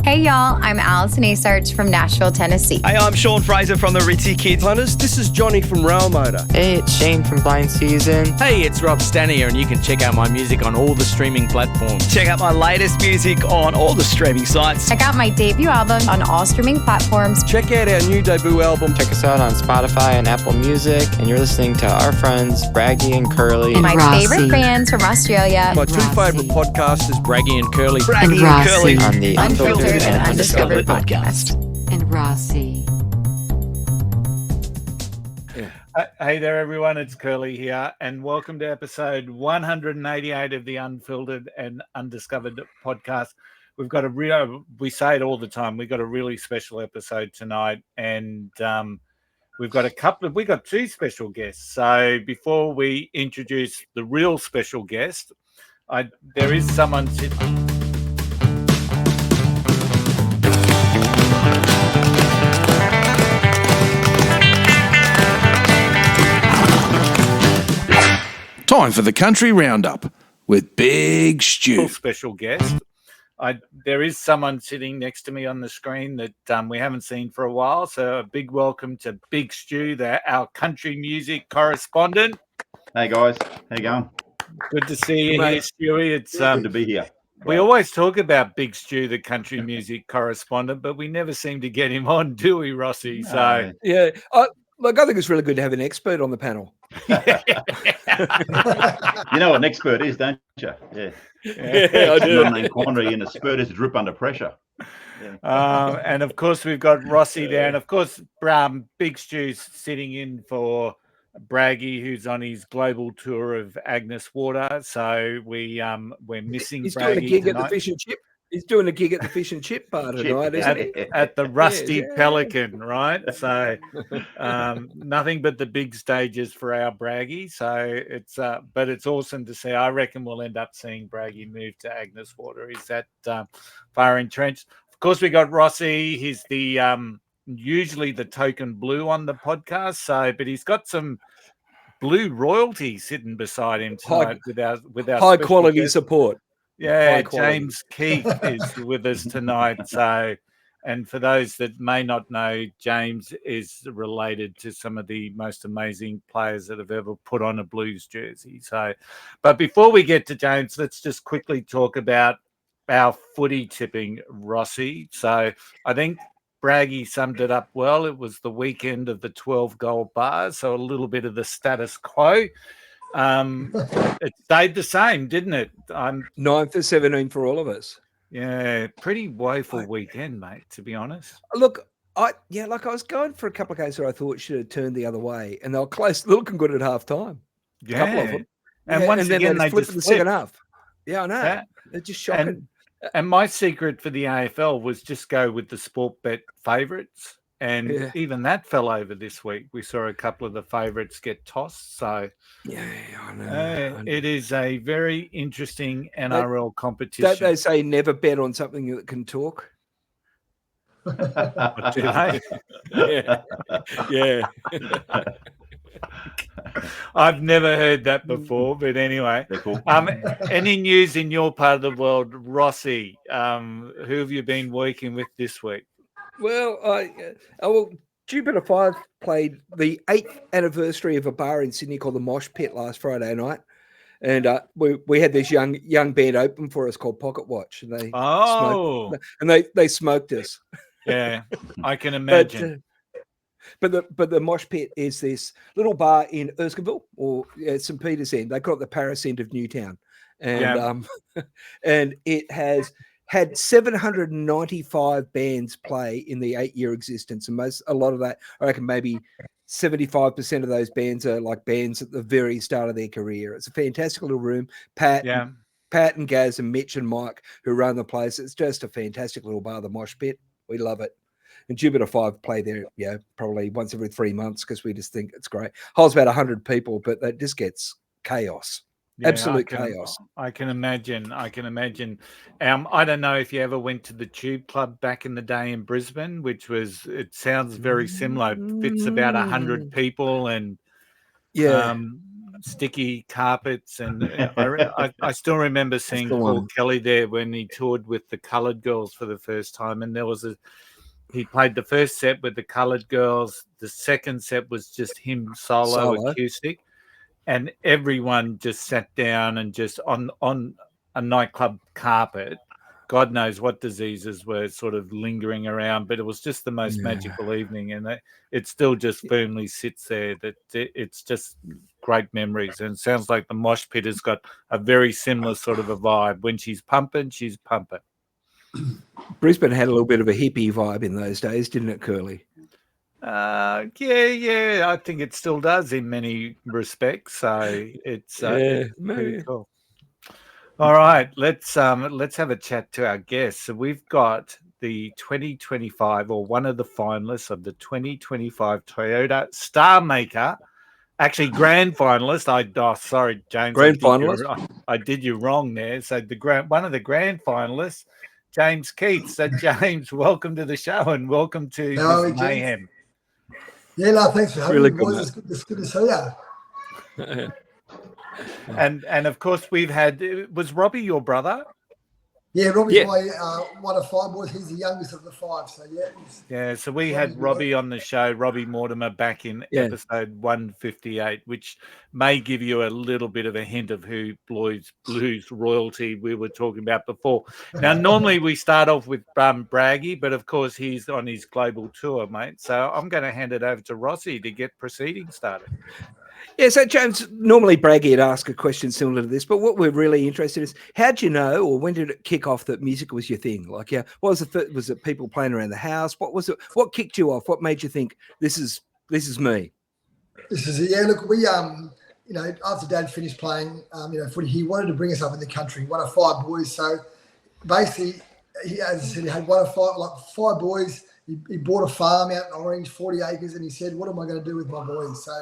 Hey y'all, I'm Allison Asarch from Nashville, Tennessee. Hey, I'm Sean Fraser from the Ritzy Kids. Hunters, this is Johnny from Rail Motor. Hey, it's Shane from Blind Season. Hey, it's Rob Stanier, and you can check out my music on all the streaming platforms. Check out my latest music on all the streaming sites. Check out my debut album on all streaming platforms. Check out our new debut album. Check us out on Spotify and Apple Music. And you're listening to our friends, Braggy and Curly. And my favorite bands from Australia. My two favourite podcasters, Braggy and Curly. Braggy and Curly. On the Unfiltered and Undiscovered podcast. And Rossi. Hey there, everyone. It's Curly here, and welcome to episode 188 of the Unfiltered and Undiscovered podcast. We've got we say it all the time, we've got a really special episode tonight, and we've got two special guests. So before we introduce the real special guest, there is someone sitting. Time for the Country Roundup with Big Stu. Special guest. There is someone sitting next to me on the screen that we haven't seen for a while. So a big welcome to Big Stu, our country music correspondent. Hey guys, how you going? Good to see you here, Stewie. It's good to be here. We always talk about Big Stu, the country music correspondent, but we never seem to get him on, do we, Rossi? No. So yeah. Look, I think it's really good to have an expert on the panel. You know what an expert is, don't you? Yeah, I do. Not quandary, and a spurt is a drip under pressure. Yeah. And of course, we've got Rossi there, and of course, Big Stu's sitting in for Braggy, who's on his global tour of Agnes Water. So we're missing. He's Braggy doing a gig tonight. at the fish and chip. He's doing a gig at the fish and chip bar tonight, isn't he? At the Rusty Pelican, right? So nothing but the big stages for our Braggy. So but it's awesome to see. I reckon we'll end up seeing Braggy move to Agnes Water. He's that far entrenched. Of course, we got Rossi. He's the usually the token blue on the podcast. So, but he's got some blue royalty sitting beside him tonight with our high quality guest. Support. Yeah, James Keith is with us tonight. So, and for those that may not know, James is related to some of the most amazing players that have ever put on a Blues jersey. So, but before we get to James, let's just quickly talk about our footy tipping, Rossi. So, I think Braggy summed it up well. It was the weekend of the 12 goal bars, so a little bit of the status quo. It stayed the same, didn't it? 9 for 17 for all of us. Yeah, pretty woeful weekend, mate, to be honest. Look, I was going for a couple of games where I thought should have turned the other way, and they were close, looking good at half time. Yeah. A couple of them. And once again, they flipped just in the second flipped. half. Yeah, I know. Yeah. They're just shocking. And my secret for the AFL was just go with the sport bet favourites. And even that fell over this week. We saw a couple of the favourites get tossed. So I know. It is a very interesting NRL competition. Don't they say never bet on something that can talk? Do they? Yeah. I've never heard that before, but anyway. Cool. Any news in your part of the world, Rossi? Who have you been working with this week? Well, Jupiter 5 played the 8th anniversary of a bar in Sydney called the Mosh Pit last Friday night. And we had this young band open for us called Pocket Watch. And they smoked us. Yeah, I can imagine. But the Mosh Pit is this little bar in Erskineville or St. Peter's End. They call it the Paris end of Newtown. And and it has had 795 bands play in the 8-year existence. And a lot of that, I reckon maybe 75% of those bands are like bands at the very start of their career. It's a fantastic little room. Pat and Gaz and Mitch and Mike who run the place. It's just a fantastic little bar, the Mosh Pit. We love it. And Jupiter 5 play there, probably once every 3 months because we just think it's great. Holds about 100 people, but that just gets chaos. Yeah, absolute chaos. I can imagine. I don't know if you ever went to the Tube Club back in the day in Brisbane, it sounds very similar. It fits about 100 people and sticky carpets, and I still remember seeing Paul Kelly there when he toured with the Coloured Girls for the first time, and he played the first set with the Coloured Girls. The second set was just him solo acoustic, and everyone just sat down and just on a nightclub carpet. God knows what diseases were sort of lingering around, but it was just the most magical evening, and it still just firmly sits there. That it's just great memories, and it sounds like the mosh pit has got a very similar sort of a vibe. When she's pumping, she's pumping. Brisbane had a little bit of a hippie vibe in those days, didn't it, Curly? Yeah, I think it still does in many respects. So it's pretty cool. All right, let's have a chat to our guests. So we've got the 2025, or one of the finalists of the 2025 Toyota Star Maker, actually grand finalist. Sorry, James, grand finalist. I did you wrong there. So one of the grand finalists, James Keith. So James, welcome to the show and welcome to this mayhem. Yeah, no, thanks for having me, boys. It's good to see you. And of course was Robbie your brother? Yeah, Robbie's my one of 5 boys. He's the youngest of the 5. So so we had Robbie on the show, Robbie Mortimer, back in episode 158, which may give you a little bit of a hint of who blues royalty we were talking about before. Now, normally we start off with Braggy, but of course he's on his global tour, mate. So I'm going to hand it over to Rossi to get proceedings started. Yeah, so James, normally Braggy would ask a question similar to this, but what we're really interested in is, how'd you know, or when did it kick off that music was your thing? Like, what was it people playing around the house? What was it? What kicked you off? What made you think this is me? Look, we after Dad finished playing footy, he wanted to bring us up in the country, one of 5 boys. So basically, as I said, he had one of 5 boys. He bought a farm out in Orange, 40 acres, and he said, "What am I going to do with my boys?" So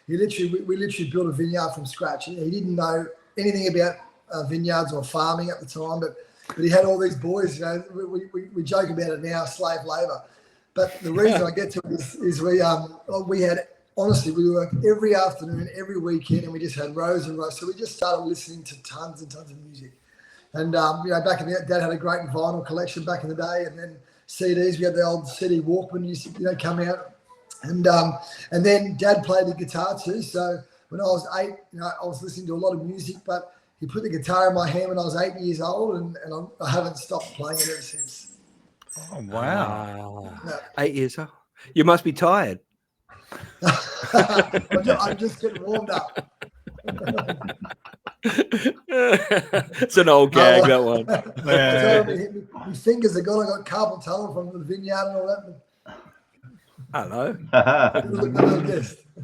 we literally built a vineyard from scratch. He didn't know anything about vineyards or farming at the time, but he had all these boys. We joke about it now, slave labour. But the reason I get to it is we had, honestly, we worked every afternoon, every weekend, and we just had rows and rows. So we just started listening to tons and tons of music. And back in the Dad had a great vinyl collection back in the day, and then CDs. We had the old CD Walkman used to come out. And then Dad played the guitar too. So when I was 8, I was listening to a lot of music, but he put the guitar in my hand when I was 8 years old, and I haven't stopped playing it ever since. Oh, wow. 8 years old. You must be tired. I'm just getting warmed up. It's an old gag, that one. My fingers are gone. I got carpal tunnel from the vineyard and all that. Hello.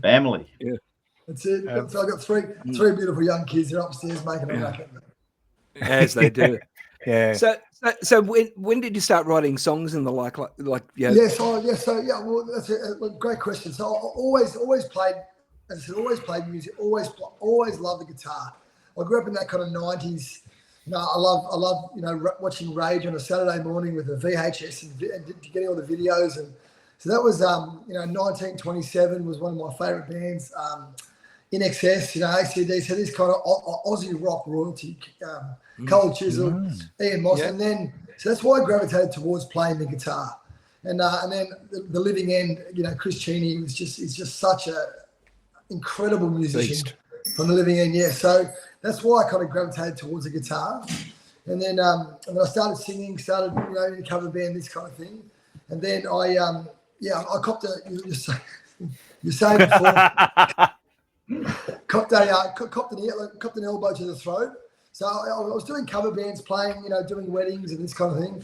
Family. Yeah. That's it. So I got three beautiful young kids. They're upstairs making a racket. As they do. Yeah. So when did you start writing songs and the like? Well, that's a great question. So I always played. As I said, always played music. Always loved the guitar. I grew up in that kind of 90s. I love watching Rage on a Saturday morning with a VHS and getting all the videos. And so that was 1927 was one of my favourite bands. In Excess, ACD, so this kind of Aussie rock royalty, Cold Chisel, Ian Moss, and then so that's why I gravitated towards playing the guitar, and then the Living End, Chris Cheney is just such a incredible musician from the Living End, so that's why I kind of gravitated towards the guitar, and then I started singing, in a cover band, this kind of thing, and then I copped you're saying before. Copped an elbow to the throat. So I was doing cover bands, playing, doing weddings and this kind of thing.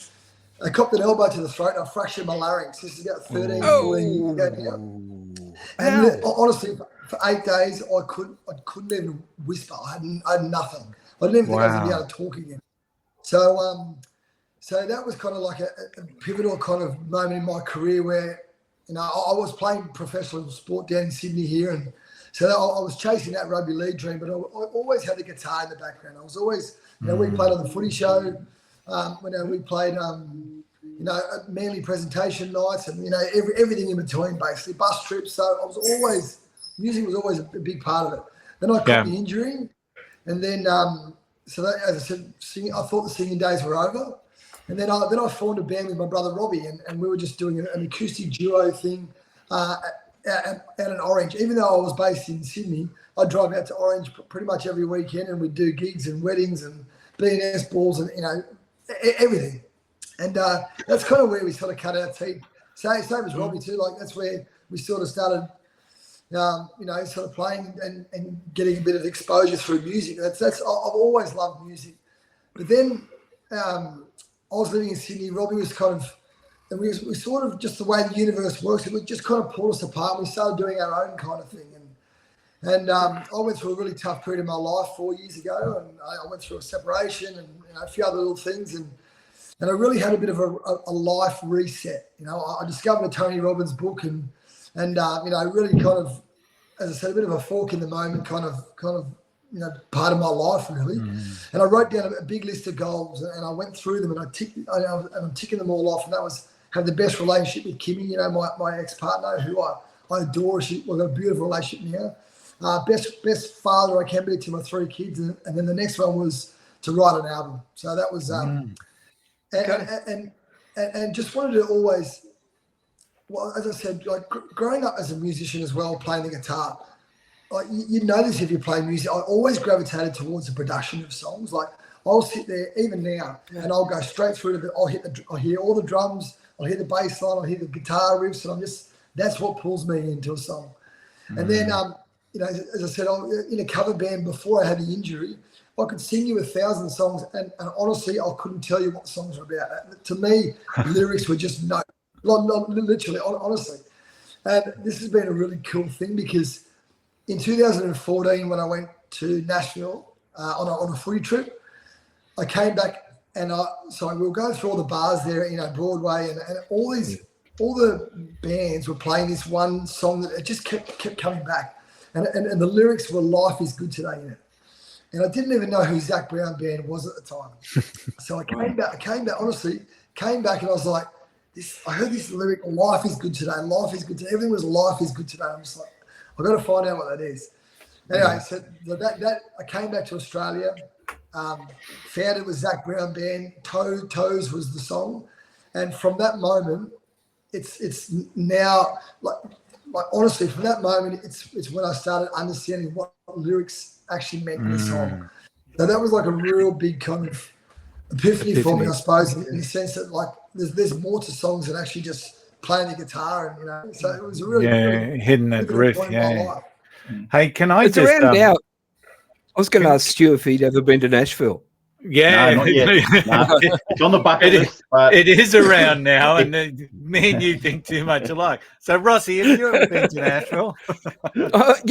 I copped an elbow to the throat and I fractured my larynx. This is about 13, 14 years ago now. And honestly, for 8 days, I couldn't even whisper. I had nothing. I didn't even think I was going to be able to talk again. So that was kind of like a pivotal kind of moment in my career where, I was playing professional sport down in Sydney here, and so I was chasing that rugby league dream, but I always had the guitar in the background. I was always, we played on the Footy show, when we played, at Manly presentation nights, and everything in between, basically bus trips. So music was always a big part of it. Then I got the injury, and then so that, as I said, I thought the singing days were over, and then I formed a band with my brother Robbie, and we were just doing an acoustic duo thing out in Orange. Even though I was based in Sydney, I'd drive out to Orange pretty much every weekend, and we'd do gigs and weddings and B&S balls and everything. And that's kind of where we sort of cut our teeth. Same as Robbie too. Like that's where we sort of started, sort of playing and getting a bit of exposure through music. I've always loved music. But then I was living in Sydney. Robbie was kind of, and we sort of just the way the universe works. It would just kind of pull us apart. We started doing our own kind of thing. And I went through a really tough period in my life 4 years ago, and I went through a separation and a few other little things, and I really had a bit of a life reset. I discovered a Tony Robbins book, and really kind of, as I said, a bit of a fork in the moment kind of part of my life really. And I wrote down a big list of goals, and I went through them, and I'm ticking them all off, and that was have the best relationship with Kimmy, my ex-partner, who I adore. We've got a beautiful relationship now. Best father I can be to my 3 kids, and then the next one was to write an album. So that was and just wanted to always, well, as I said, like growing up as a musician as well, playing the guitar. Like you know this if you play music, I always gravitated towards the production of songs. Like I'll sit there even now, and I'll go straight through to I'll hear all the drums, I'll hear the bass line, I'll hear the guitar riffs, and that's what pulls me into a song. And then as I said, in a cover band before I had the injury, I could sing you 1,000 songs, and honestly, I couldn't tell you what songs were about. To me, lyrics were just literally, honestly. And this has been a really cool thing because in 2014, when I went to Nashville on a footy trip, I came back and we were going through all the bars there, Broadway, and all the bands were playing this one song that it just kept coming back. And the lyrics were "Life is good today" in it, and I didn't even know who Zach Brown Band was at the time. So I came back, honestly, and I was like, I heard this lyric, "Life is good today, life is good today." Everything was "Life is good today." I'm just like, I've got to find out what that is. Anyway, so that I came back to Australia, found it was Zach Brown Band. Toes was the song, and from that moment, it's now like honestly, from that moment, it's when I started understanding what lyrics actually meant in the song. So that was like a real big kind of epiphany for me, I suppose, in the sense that like there's more to songs than actually just playing the guitar, and so it was a really hitting that riff. Yeah. Hey, can I it's just? Around now. I was going to ask Stu if he'd ever been to Nashville. Yeah, no, not yet. No, it's on the bucket list. But... It is around now, and me and you think too much alike. So, Rossi, have you ever been to Nashville?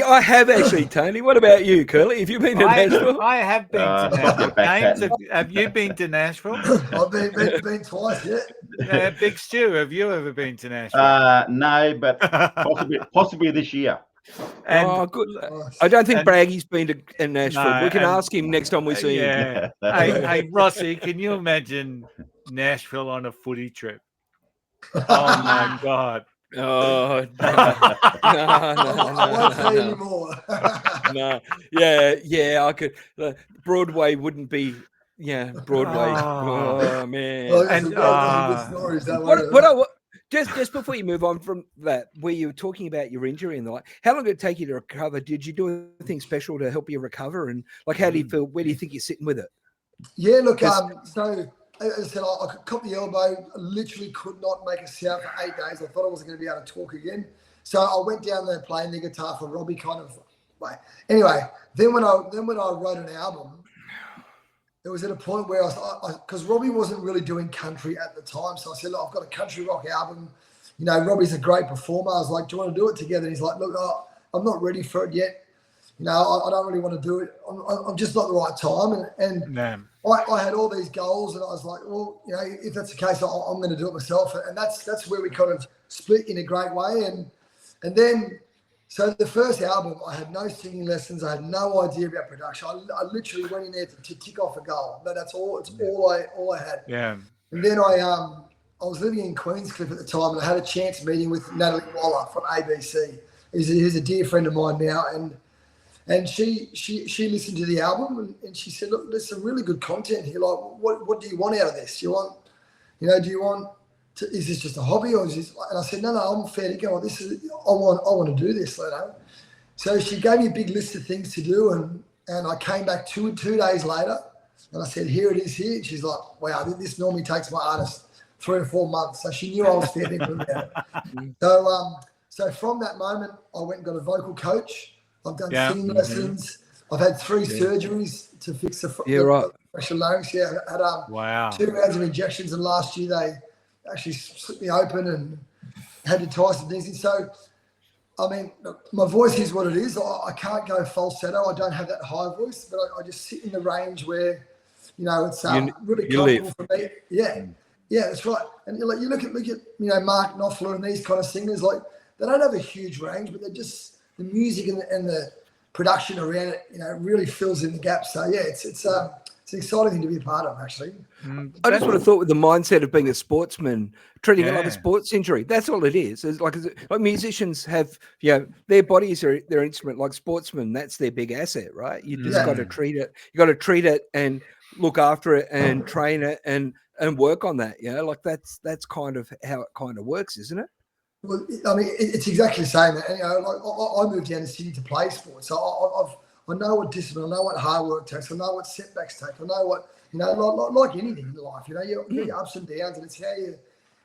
I have actually, Tony. What about you, Curly? Have you been to Nashville? I have been to Nashville. James, have you been to Nashville? I've been twice, yeah. Big Stu, have you ever been to Nashville? No, but possibly this year. And, good. I don't think Braggy's been to Nashville. No, we can ask him next time we see him. Hey, Rossi, can you imagine Nashville on a footy trip? Oh my God! Oh no! I won't say anymore. No, yeah, I could. Broadway wouldn't be. Yeah, Broadway. Oh man! And Just before you move on from that, where you were talking about your injury and the like, how long did it take you to recover? Did you do anything special to help you recover? And like, how do you feel? Where do you think you're sitting with it? Yeah, look, so as I said, I caught the elbow. I literally could not make a sound for 8 days. I thought I wasn't going to be able to talk again. So I went down there playing the guitar for Robbie kind of way. Anyway, then when I wrote an album, it was at a point where because Robbie wasn't really doing country at the time. So I said, look, I've got a country rock album. Robbie's a great performer. I was like, do you want to do it together? And he's like, look, I'm not ready for it yet. I don't really want to do it. I'm just not the right time. And I had all these goals, and I was like, well, if that's the case, I'm going to do it myself. And that's where we kind of split in a great way. And then, so the first album, I had no singing lessons. I had no idea about production. I literally went in there to tick off a goal. That's all. It's all I had. Yeah. And then I was living in Queenscliff at the time, and I had a chance meeting with Natalie Waller from ABC. He's a dear friend of mine now, And she listened to the album and she said, look, there's some really good content here. Like, what do you want out of this? Do you want is this just a hobby or is this? And I said, no, I'm fair to go. I want to do this, you know. So she gave me a big list of things to do, and I came back two days later, and I said, here it is here. And she's like, wow, this normally takes my artist 3 or 4 months. So she knew I was fair to go about it. So from that moment, I went and got a vocal coach. I've done singing lessons. I've had 3 surgeries to fix the pressure larynx. Yeah, I had 2 rounds of injections, and last year they actually split me open and had to tie some things in. So, I mean, my voice is what it is. I can't go falsetto. I don't have that high voice, but I just sit in the range where, you know, it's really comfortable for me. Yeah, that's right. And you look at you know, Mark Knopfler and these kind of singers, like they don't have a huge range, but they're just the music and the production around it, you know, really fills in the gaps. So yeah, it's an exciting thing to be a part of, actually. I just would have thought with the mindset of being a sportsman, treating it like a sports injury. That's all it is. It's like musicians have, you know, their bodies are their instrument. Like sportsmen, that's their big asset, right? You just got to treat it. You got to treat it and look after it and train it and work on that. You know, like that's kind of how it kind of works, isn't it? Well, I mean, it's exactly the same. And, you know, like I moved down to Sydney to play sports, so I know what discipline, I know what hard work takes, I know what setbacks take, I know what, you know, like anything in life, you know, you get your ups and downs, and it's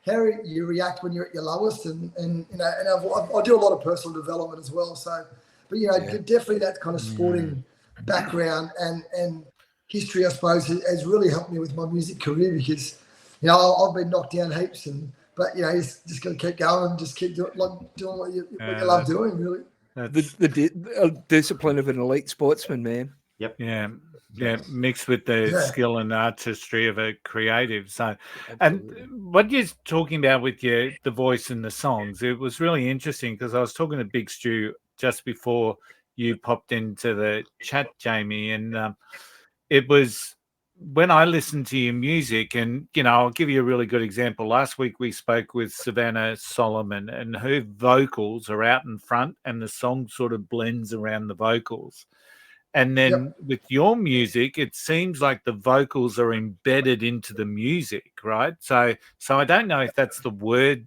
how you react when you're at your lowest, and you know, and I do a lot of personal development as well. So, but you know, definitely that kind of sporting background and history, I suppose, has really helped me with my music career, because, you know, I've been knocked down heaps, but you know, you just got to keep going and just keep doing what you love doing, really. The discipline of an elite sportsman, man. Yep. Yeah, mixed with the skill and artistry of a creative. So, and what you're talking about with the voice and the songs, it was really interesting, because I was talking to Big Stu just before you popped into the chat, Jamie, and it was when I listened to your music, and, you know, I'll give you a really good example. Last week we spoke with Savannah Solomon, and her vocals are out in front and the song sort of blends around the vocals. And then with your music, it seems like the vocals are embedded into the music, right? So I don't know if that's the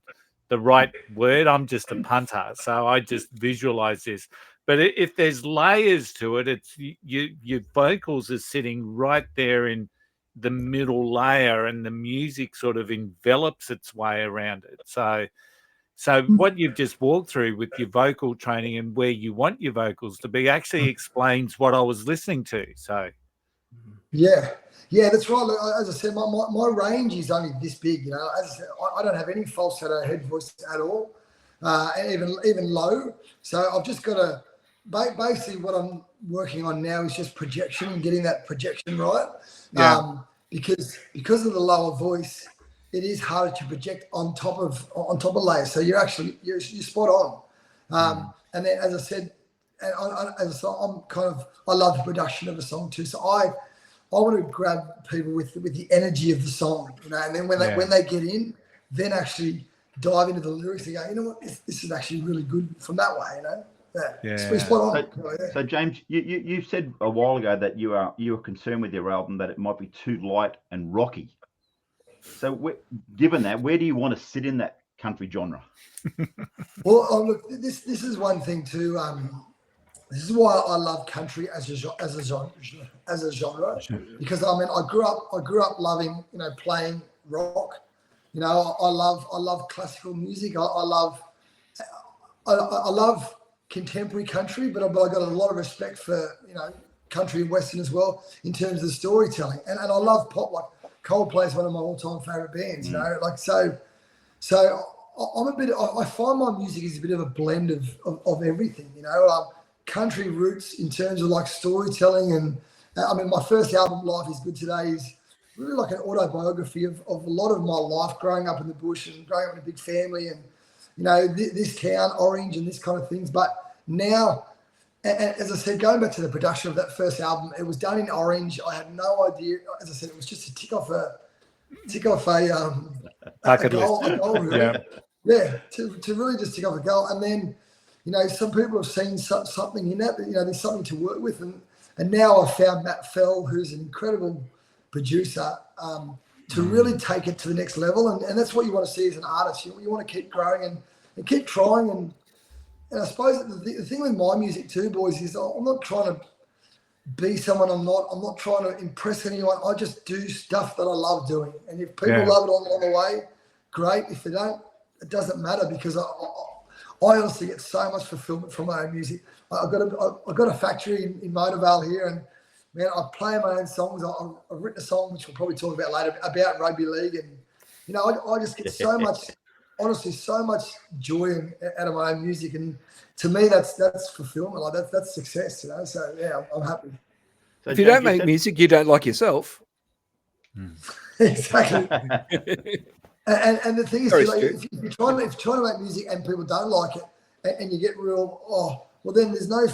right word. I'm just a punter, so I just visualize this. But if there's layers to it, it's your vocals are sitting right there in the middle layer, and the music sort of envelops its way around it. So what you've just walked through with your vocal training and where you want your vocals to be actually explains what I was listening to. So, yeah, that's right. Look, as I said, my range is only this big. You know, as I said, I don't have any falsetto head voice at all, even low. So I've just got to. Basically, what I'm working on now is just projection and getting that projection right. Because of the lower voice, it is harder to project on top of layers. So you're spot on. And then, as I said, I love the production of a song too. So I want to grab people with the energy of the song, you know. And then when they get in, then actually dive into the lyrics and go, you know what, this is actually really good from that way, you know. Spot on. So James, you said a while ago that you were concerned with your album that it might be too light and rocky. So given that, where do you want to sit in that country genre? Well, look, this is one thing too. This is why I love country as a genre. Because I mean, I grew up loving, you know, playing rock. You know, I love classical music. I love contemporary country, but I've got a lot of respect for, you know, country and western as well in terms of the storytelling. And I love pop. Like Coldplay is one of my all-time favorite bands. You know, like so I find my music is a bit of a blend of everything. You know, country roots in terms of like storytelling, and I mean, my first album, Life Is Good Today, is really like an autobiography of a lot of my life growing up in the bush and growing up in a big family, and, you know, this town, Orange, and this kind of things. But now, and as I said, going back to the production of that first album, it was done in Orange. I had no idea. As I said, it was just to tick off a goal, really. To really just tick off a goal. And then, some people have seen something in that, there's something to work with. And now I've found Matt Fell, who's an incredible producer, to really take it to the next level. And that's what you want to see as an artist. You want to keep growing and keep trying. And I suppose the thing with my music too, boys, is I'm not trying to be someone I'm not trying to impress anyone. I just do stuff that I love doing. And if people love it on the way, great. If they don't, it doesn't matter, because I honestly get so much fulfillment from my own music. I've got a factory in Motorvale here, and man, I play my own songs. I've written a song which we'll probably talk about later about rugby league, and I just get so much, honestly, so much joy out of my own music, and to me that's fulfillment. Like that's success, So yeah, I'm happy. So if you don't make music, you don't like yourself. Exactly. And the thing is, if you're trying to make music and people don't like it, and you get real, well, then there's no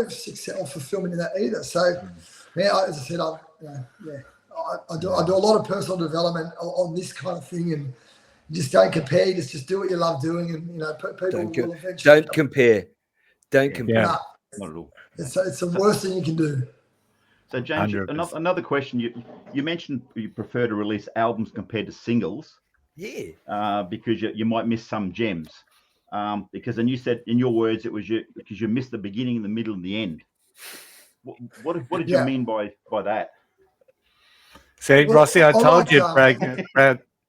success or fulfillment in that either. So, as I said, I do a lot of personal development on this kind of thing, and you just don't compare. You just do what you love doing, and people will eventually don't compare. Don't compare. Nah, Not at all. It's the worst thing you can do. So James, another question. You mentioned you prefer to release albums compared to singles. Yeah. Because you might miss some gems. And you said in your words it was because you missed the beginning, the middle, and the end. What did you mean by that? See, Rossi, I told you,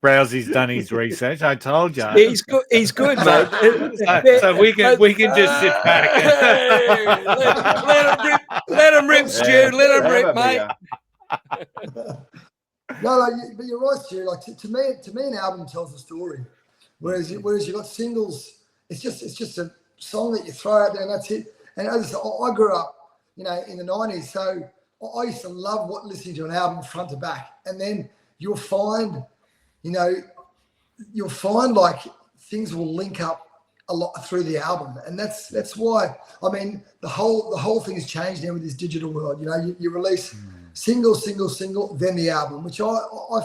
Browsie's done his research. I told you. He's good. He's good, mate. So we can just sit back. Let him rip, Stu. Let him rip, mate. No, but you're right, Stu. Like to me, an album tells a story, whereas you've got singles. It's just a song that you throw out there and that's it. And as I said, I grew up, in the 90s, so I used to love listening to an album front to back, and then you'll find like things will link up a lot through the album, and that's why. I mean, the whole thing has changed now with this digital world. You release single, then the album, which I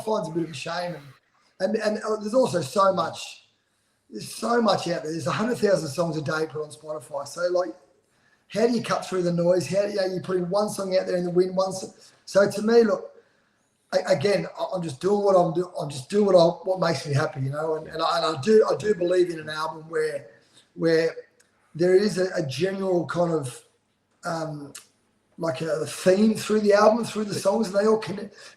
find is a bit of a shame. And there's also so much. There's so much out there. There's 100,000 songs a day put on Spotify. So like, how do you cut through the noise? How do you put in one song out there in the wind once? So to me, look, again, I'm just doing what I'm doing. I'm just doing what makes me happy, And I do believe in an album where there is a general kind of like a theme through the album, through the songs, and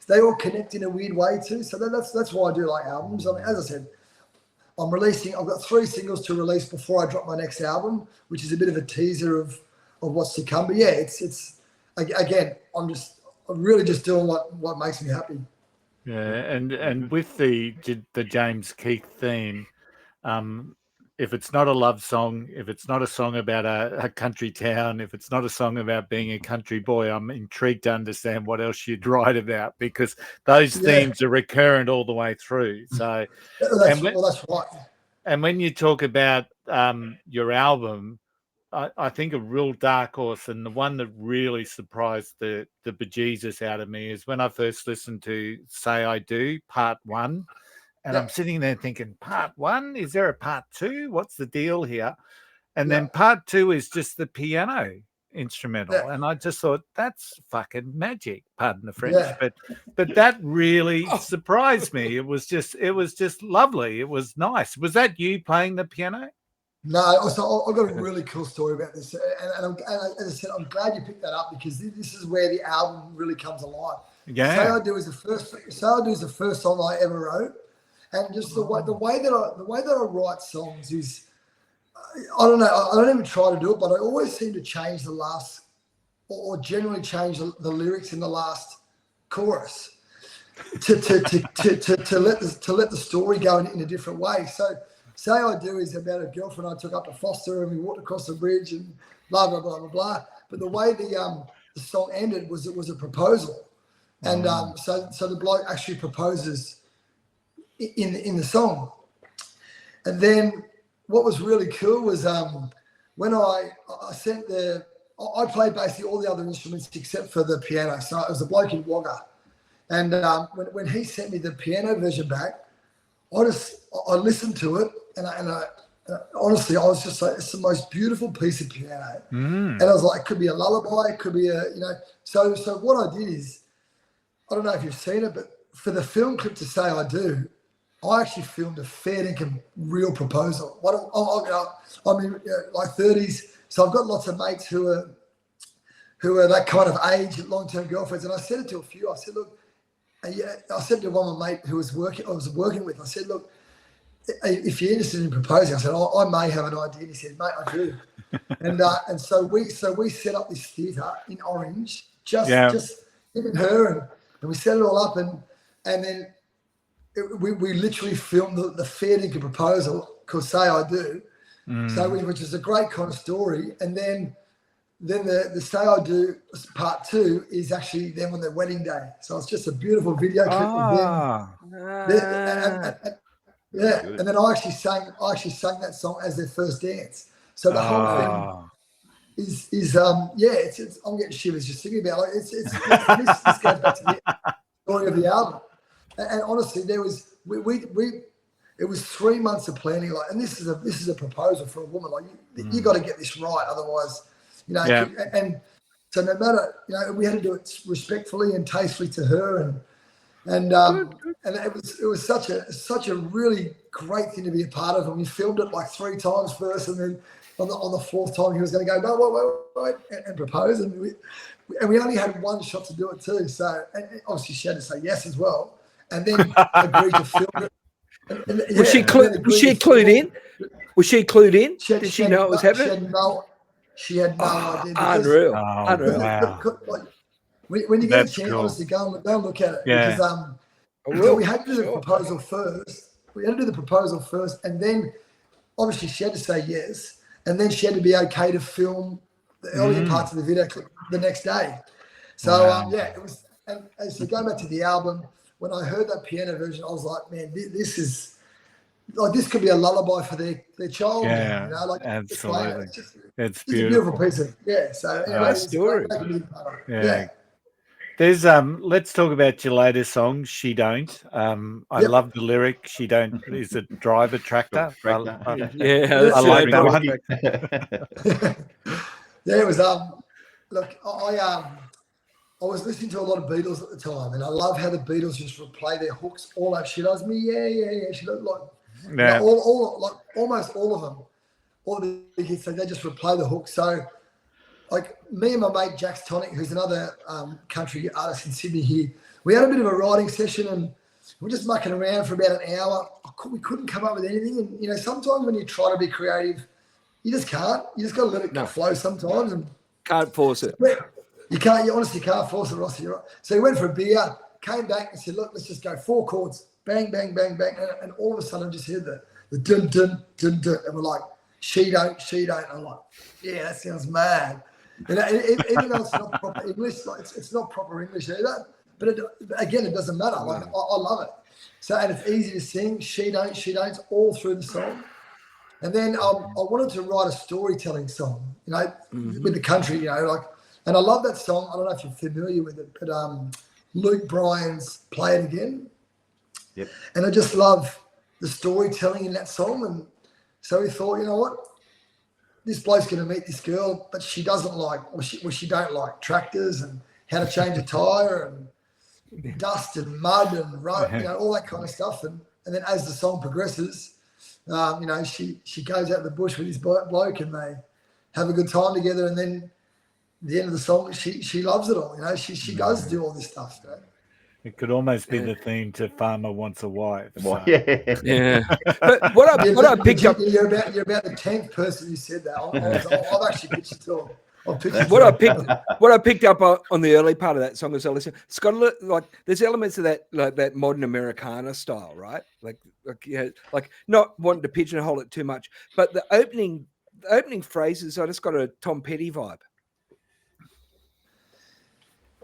they all connect in a weird way too. So that's why I do like albums. I mean, as I said, I've got 3 singles to release before I drop my next album, which is a bit of a teaser of what's to come. But yeah, it's again, I'm really just doing what makes me happy. Yeah, and with the James Keith theme, if it's not a love song, if it's not a song about a country town, if it's not a song about being a country boy, I'm intrigued to understand what else you'd write about, because those themes are recurrent all the way through. So, that's right. And when you talk about your album, I think a real dark horse, and the one that really surprised the bejesus out of me, is when I first listened to Say I Do, Part 1. And I'm sitting there thinking, Part 1? Is there a Part 2? What's the deal here? And then Part 2 is just the piano instrumental. Yeah. And I just thought, that's fucking magic, pardon the French. Yeah. But that really surprised me. It was just lovely. It was nice. Was that you playing the piano? No, so I've got a really cool story about this. And as I said, I'm glad you picked that up, because this is where the album really comes alive. Yeah. Say I Do is the first song I ever wrote. And just the way that I write songs is, I don't know, I don't even try to do it, but I always seem to change the last, or generally change the lyrics in the last chorus to let the story go in a different way. So Say I Do is about a girlfriend I took up to foster, and we walked across the bridge and blah blah blah blah blah. But the way the song ended was, it was a proposal, and so the bloke actually proposes in the song. And then what was really cool was when I played basically all the other instruments except for the piano. So it was a bloke in Wagga, and when he sent me the piano version back, I listened to it, and honestly, I was just like, it's the most beautiful piece of piano. And I was like, it could be a lullaby, it could be a, So what I did is, I don't know if you've seen it, but for the film clip to Say I Do, I actually filmed a fair dinkum real proposal. I'm in like 30s, so I've got lots of mates who are that kind of age, long-term girlfriends, and I said it to a few. I said, look, I said to one of my mates who I was working with, I said, look, if you're interested in proposing, I said, I may have an idea. And he said, mate, I do. and so we set up this theatre in Orange, just him and her, and we set it all up, and then we literally filmed the fair dinkum proposal called Say I Do, which is a great kind of story. And then the Say I Do part 2 is actually them on their wedding day. So it's just a beautiful video clip of them. And then I actually sang that song as their first dance. So the whole thing is I'm getting shivers just thinking about it. This goes back to the story of the album. And honestly, there was it was 3 months of planning. Like, and this is a proposal for a woman. Like, you got to get this right, otherwise, And so no matter, we had to do it respectfully and tastefully to her, and it was such a really great thing to be a part of. And we filmed it like 3 times first, and then on the 4th time he was going to go, no, wait, and propose, and we only had 1 shot to do it too. So and obviously she had to say yes as well, and then agreed to film it. Was she clued in? Was she clued in? Did she know it was happening? She had no idea. Unreal. Like, when you get a chance, honestly, go and look at it. Because so we had to do the proposal first. And then obviously she had to say yes, and then she had to be okay to film the earlier parts of the video clip the next day. So it was. And so going back to the album, when I heard that piano version, I was like, man, this is like, this could be a lullaby for their child. Yeah, absolutely. It's beautiful. A beautiful piece of So anyway, story. There's let's talk about your latest song, She Don't. I love the lyric. She don't is a driver tractor. I like that one. It was look, I was listening to a lot of Beatles at the time, and I love how the Beatles just replay their hooks all that shit. I was she looked like almost all of them, all the hits, they just replay the hook. So like me and my mate Jax Tonic, who's another country artist in Sydney here, we had a bit of a writing session, and we're just mucking around for about an hour. We couldn't come up with anything, and sometimes when you try to be creative, you just can't. You just got to let it flow sometimes, and can't force it. You honestly can't force it, Rossi. You're right. So he went for a beer, came back and said, look, let's just go 4 chords, bang, bang, bang, bang. And all of a sudden I just heard the dun, dun, dun, dun. And we're like, she don't. And I'm like, yeah, that sounds mad. And even though it's not proper English, like it's not proper English either. But again, it doesn't matter. Like I love it. So, and it's easy to sing, she don't, all through the song. And then I wanted to write a storytelling song, with the country, and I love that song. I don't know if you're familiar with it, but Luke Bryan's Play It Again. Yep. And I just love the storytelling in that song. And so we thought, you know what? This bloke's going to meet this girl, but she doesn't like, she don't like tractors and how to change a tyre and dust and mud and road, all that kind of stuff. And then as the song progresses, she goes out in the bush with this bloke and they have a good time together. And then at the end of the song, she loves it all. She does do all this stuff. It could almost be the theme to Farmer Wants a Wife. So. Yeah. But what I picked up, you're about the 10th person who said that. I've actually pitched it to him. What I picked up on the early part of that song as I listened, it's got there's elements of that, like that modern Americana style, right? Like not wanting to pigeonhole it too much, but the opening phrases, I just got a Tom Petty vibe.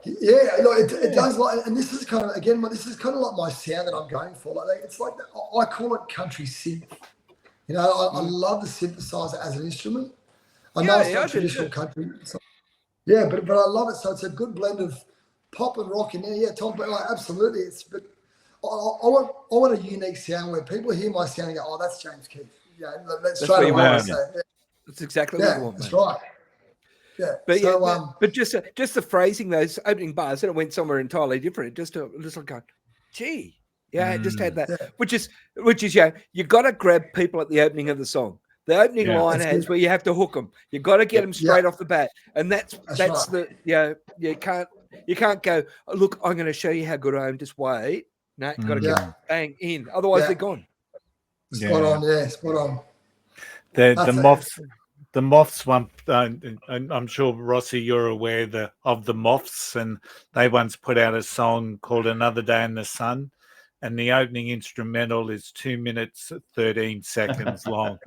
Yeah, it does. And this is kind of like my sound that I'm going for. It's like I call it country synth. I love the synthesizer as an instrument. I know it's not traditional country. But I love it. So it's a good blend of pop and rock in there. Yeah, Tom, absolutely. But I want a unique sound where people hear my sound and go, oh, that's James Keith. That's what you want. So, That's exactly what you want. That's right. Yeah, but so, but just the phrasing, those opening bars, then it went somewhere entirely different. Just like going, gee, I just had that, which is you got to grab people at the opening of the song. The opening line has where you have to hook them. You got to get them straight off the bat, and that's right. You can't go. Look, I'm going to show you how good I am. Just wait. No, you got to get bang in. Otherwise, they're gone. Spot on. The Moths one, and I'm sure, Rossi, you're aware of the Moths, and they once put out a song called Another Day in the Sun, and the opening instrumental is 2 minutes 13 seconds long.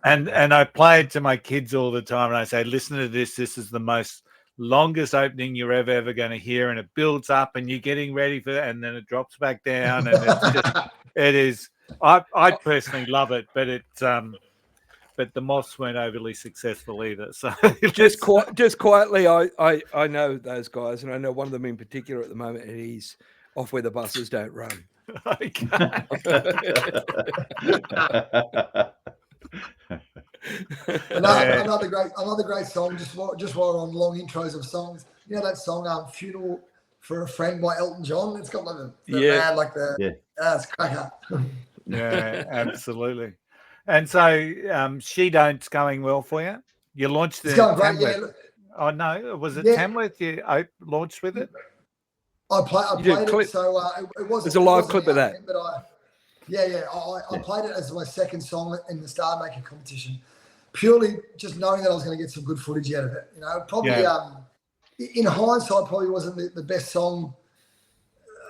And I play it to my kids all the time, and I say, listen to this. This is the most longest opening you're ever going to hear, and it builds up, and you're getting ready for that, and then it drops back down, and it's just, it is. I personally love it, but but the Moths weren't overly successful either. So just quietly, I know those guys, and I know one of them in particular at the moment, and he's off where the buses don't run. Another great song. Just while we're on long intros of songs, you know that song "Funeral for a Friend" by Elton John. It's got like it's cracker. Yeah, absolutely. And so, She Don't's going well for you. You launched it. It's going great. Yeah. Oh no, was it Tamworth? You launched with it. I played it. So it was. There's a live clip of that. But I played it as my second song in the Star Maker competition, purely just knowing that I was going to get some good footage out of it. You know, probably in hindsight, probably wasn't the best song.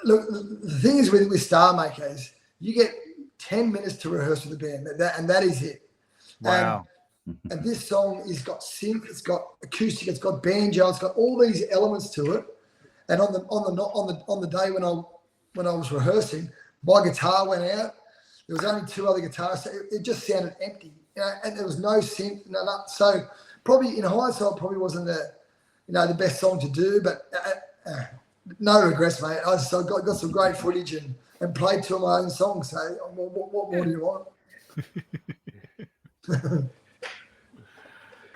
Look, the thing is with Star Makers, you get 10 minutes to rehearse with the band, and that is it. Wow. And this song has got synth, it's got acoustic, it's got banjo, it's got all these elements to it. And on the day when I was rehearsing, my guitar went out. There was only 2 other guitars, so it just sounded empty. You know, and there was no synth, so probably in hindsight, probably wasn't the best song to do, but no regrets, mate. I got some great footage and played 2 of my own songs. So what more do you want?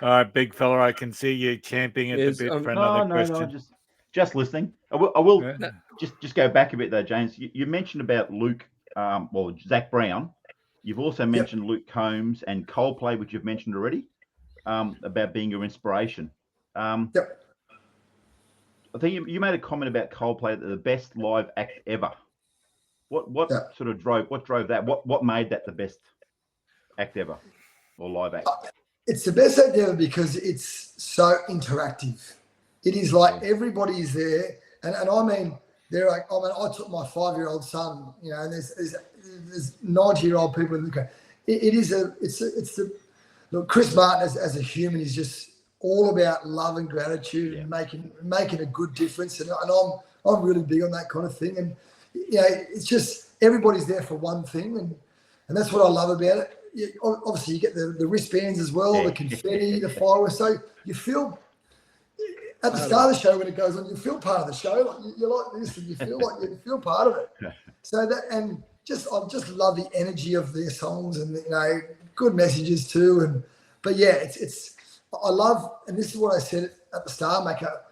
All right, big fella, I can see you champing at the bit for another question. No, just listening. I will just go back a bit though, James. You mentioned about Luke, Zach Brown. You've also mentioned Luke Combs and Coldplay, which you've mentioned already, about being your inspiration. I think you made a comment about Coldplay, the best live act ever. What sort of drove that? What made that the best act ever or live act? It's the best act ever because it's so interactive. It is like everybody's there, and I mean they're like, I took my 5-year-old son, you know, and there's 90-year-old people in the crowd. Look, Chris Martin as a human is just all about love and gratitude and making a good difference, and I'm really big on that kind of thing. And you know, it's just everybody's there for one thing, and that's what I love about it. Obviously, you get the wristbands as well, the confetti, the fireworks. So you feel at the start of the show when it goes on, you feel part of the show. Like you're like this, and you feel part of it. So that I just love the energy of their songs, and you know, good messages too. But it's I love, and this is what I said at the Star Maker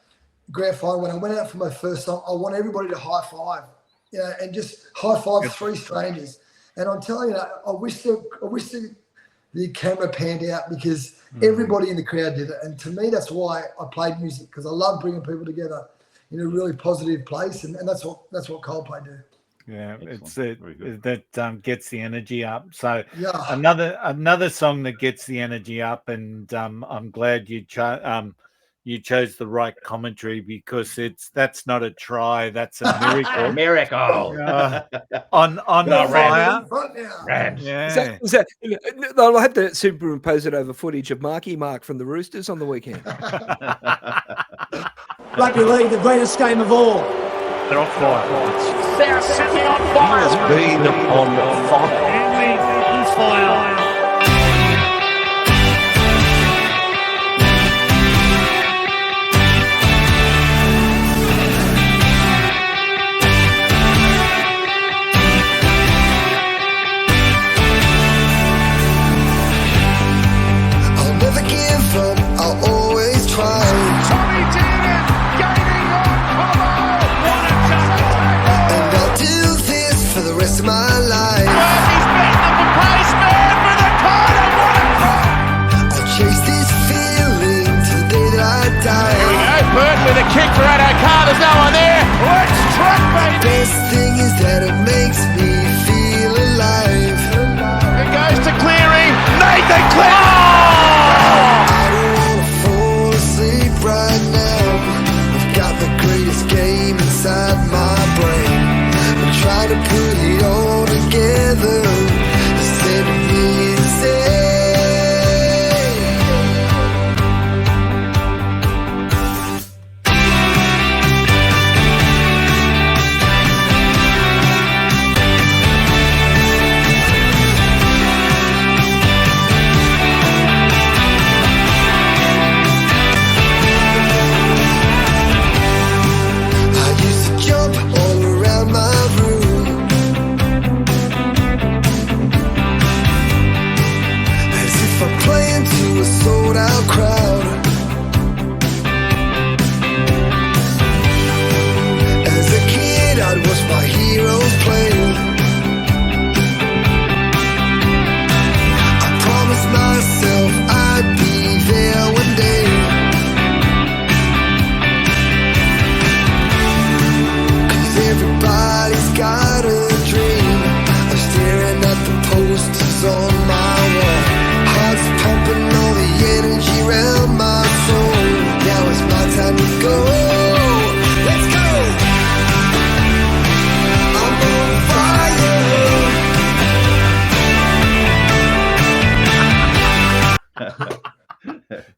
grand final when I went out for my first song. I want everybody to high five, you know, and just high five 3 strangers. And I'm telling you, I wish the camera panned out because everybody in the crowd did it. And to me, that's why I played music, because I love bringing people together in a really positive place, and that's what Coldplay do. Yeah, that gets the energy up. So another song that gets the energy up, and I'm glad you chose the right commentary, because that's not a try, that's a miracle. Miracle. On the fire. Rams. Yeah. They'll have to superimpose it over footage of Mark from the Roosters on the weekend. Rugby League, the greatest game of all. They're on fire. They're sitting on fire. Has been on fire. On fire. kick for Addo Carr. There's no one there. Let's track, baby. Best thing is that it makes me feel alive. It goes to Cleary. Nathan Cleary. I don't wanna fall asleep right now. I've got the greatest game inside my brain. I'm trying to put it all together. Instead of me insane. Sold out crowd. As a kid, I'd watch my heroes play. I promised myself I'd be there one day. 'Cause everybody's got a dream. I'm staring at the posters on my wall. Heart's pumping all the energy around my soul. Now it's my time to go. Let's go. I'm on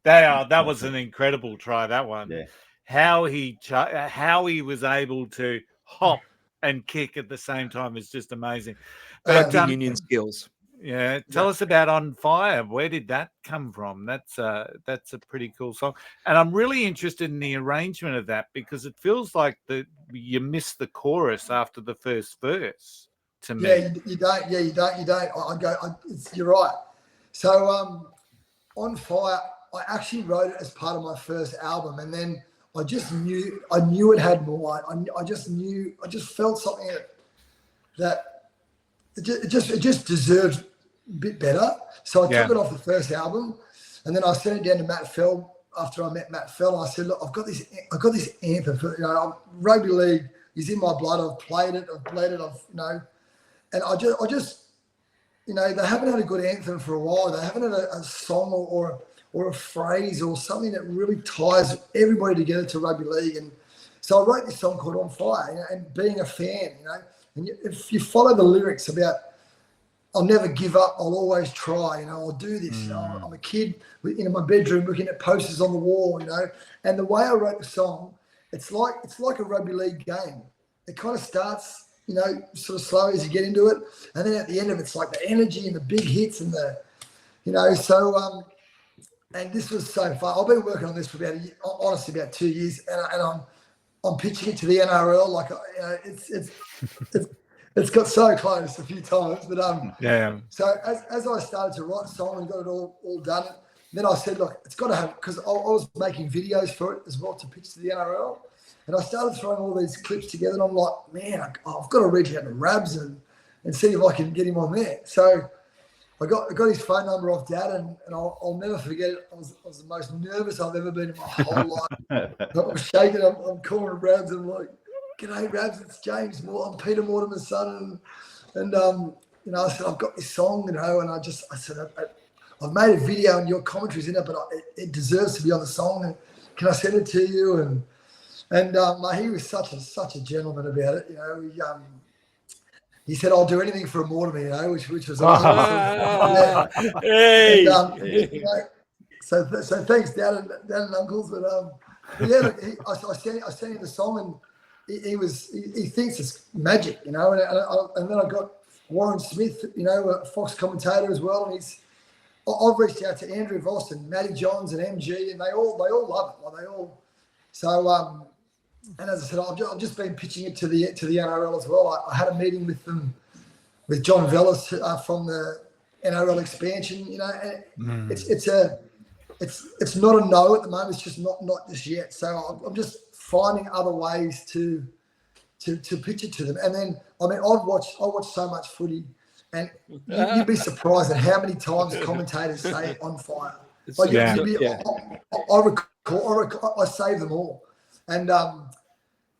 fire. That was an incredible try, that one. Yeah. How he was able to hop and kick at the same time is just amazing. But union skills. Yeah, tell us about On Fire. Where did that come from? That's a pretty cool song, and I'm really interested in the arrangement of that because it feels like you missed the chorus after the first verse. To me, yeah, you don't. You're right. So, On Fire, I actually wrote it as part of my first album, and then I knew it had more. I just felt something that it just deserved a bit better. So I took it off the first album, and then I sent it down to Matt Fell after I met Matt Fell. And I said, look, I've got this anthem for, rugby league is in my blood. I've played it, I've bled it, and I just they haven't had a good anthem for a while. They haven't had a song or a phrase or something that really ties everybody together to rugby league. And so I wrote this song called On Fire, and being a fan, and if you follow the lyrics about, I'll never give up, I'll always try, I'll do this. I'm a kid in my bedroom looking at posters on the wall, and the way I wrote the song, it's like a rugby league game. It kind of starts, sort of slow as you get into it, and then at the end of it, it's like the energy and the big hits and and this was so fun. I've been working on this for about 2 years, and I'm pitching it to the NRL. Like, it's got so close a few times, but So as I started to write the song and got it all done, then I said, look, it's got to have, because I was making videos for it as well to pitch to the NRL, and I started throwing all these clips together, and I'm like, man, I've got to reach out to Rabs and see if I can get him on there. So I got his phone number off Dad, and I'll never forget it. I was the most nervous I've ever been in my whole life. I'm shaking. I'm calling Rabs, and I'm like, "G'day, Rabs. It's James Moore. I'm Peter Mortimer's son." And I said, "I've got this song, and I said, I've made a video, and your commentary's in it, but it deserves to be on the song. And can I send it to you?" And he was such a gentleman about it. He said, "I'll do anything for a Mortimer," which was awesome. Hey. So thanks, Dad and Uncles. But look, I sent him the song, and he thinks it's magic, and then I got Warren Smith, a Fox commentator as well, and I've reached out to Andrew Voss and Matty Johns and MG, and they all love it. Like, they all. So and as I said, I've just been pitching it to the NRL as well. I had a meeting with them, with John Vellis from the NRL expansion. And it's not a no at the moment. It's just not just yet. So I'm just finding other ways to pitch it to them. And then I watch so much footy, and you'd be surprised at how many times commentators say "On Fire." Like, I save them all. And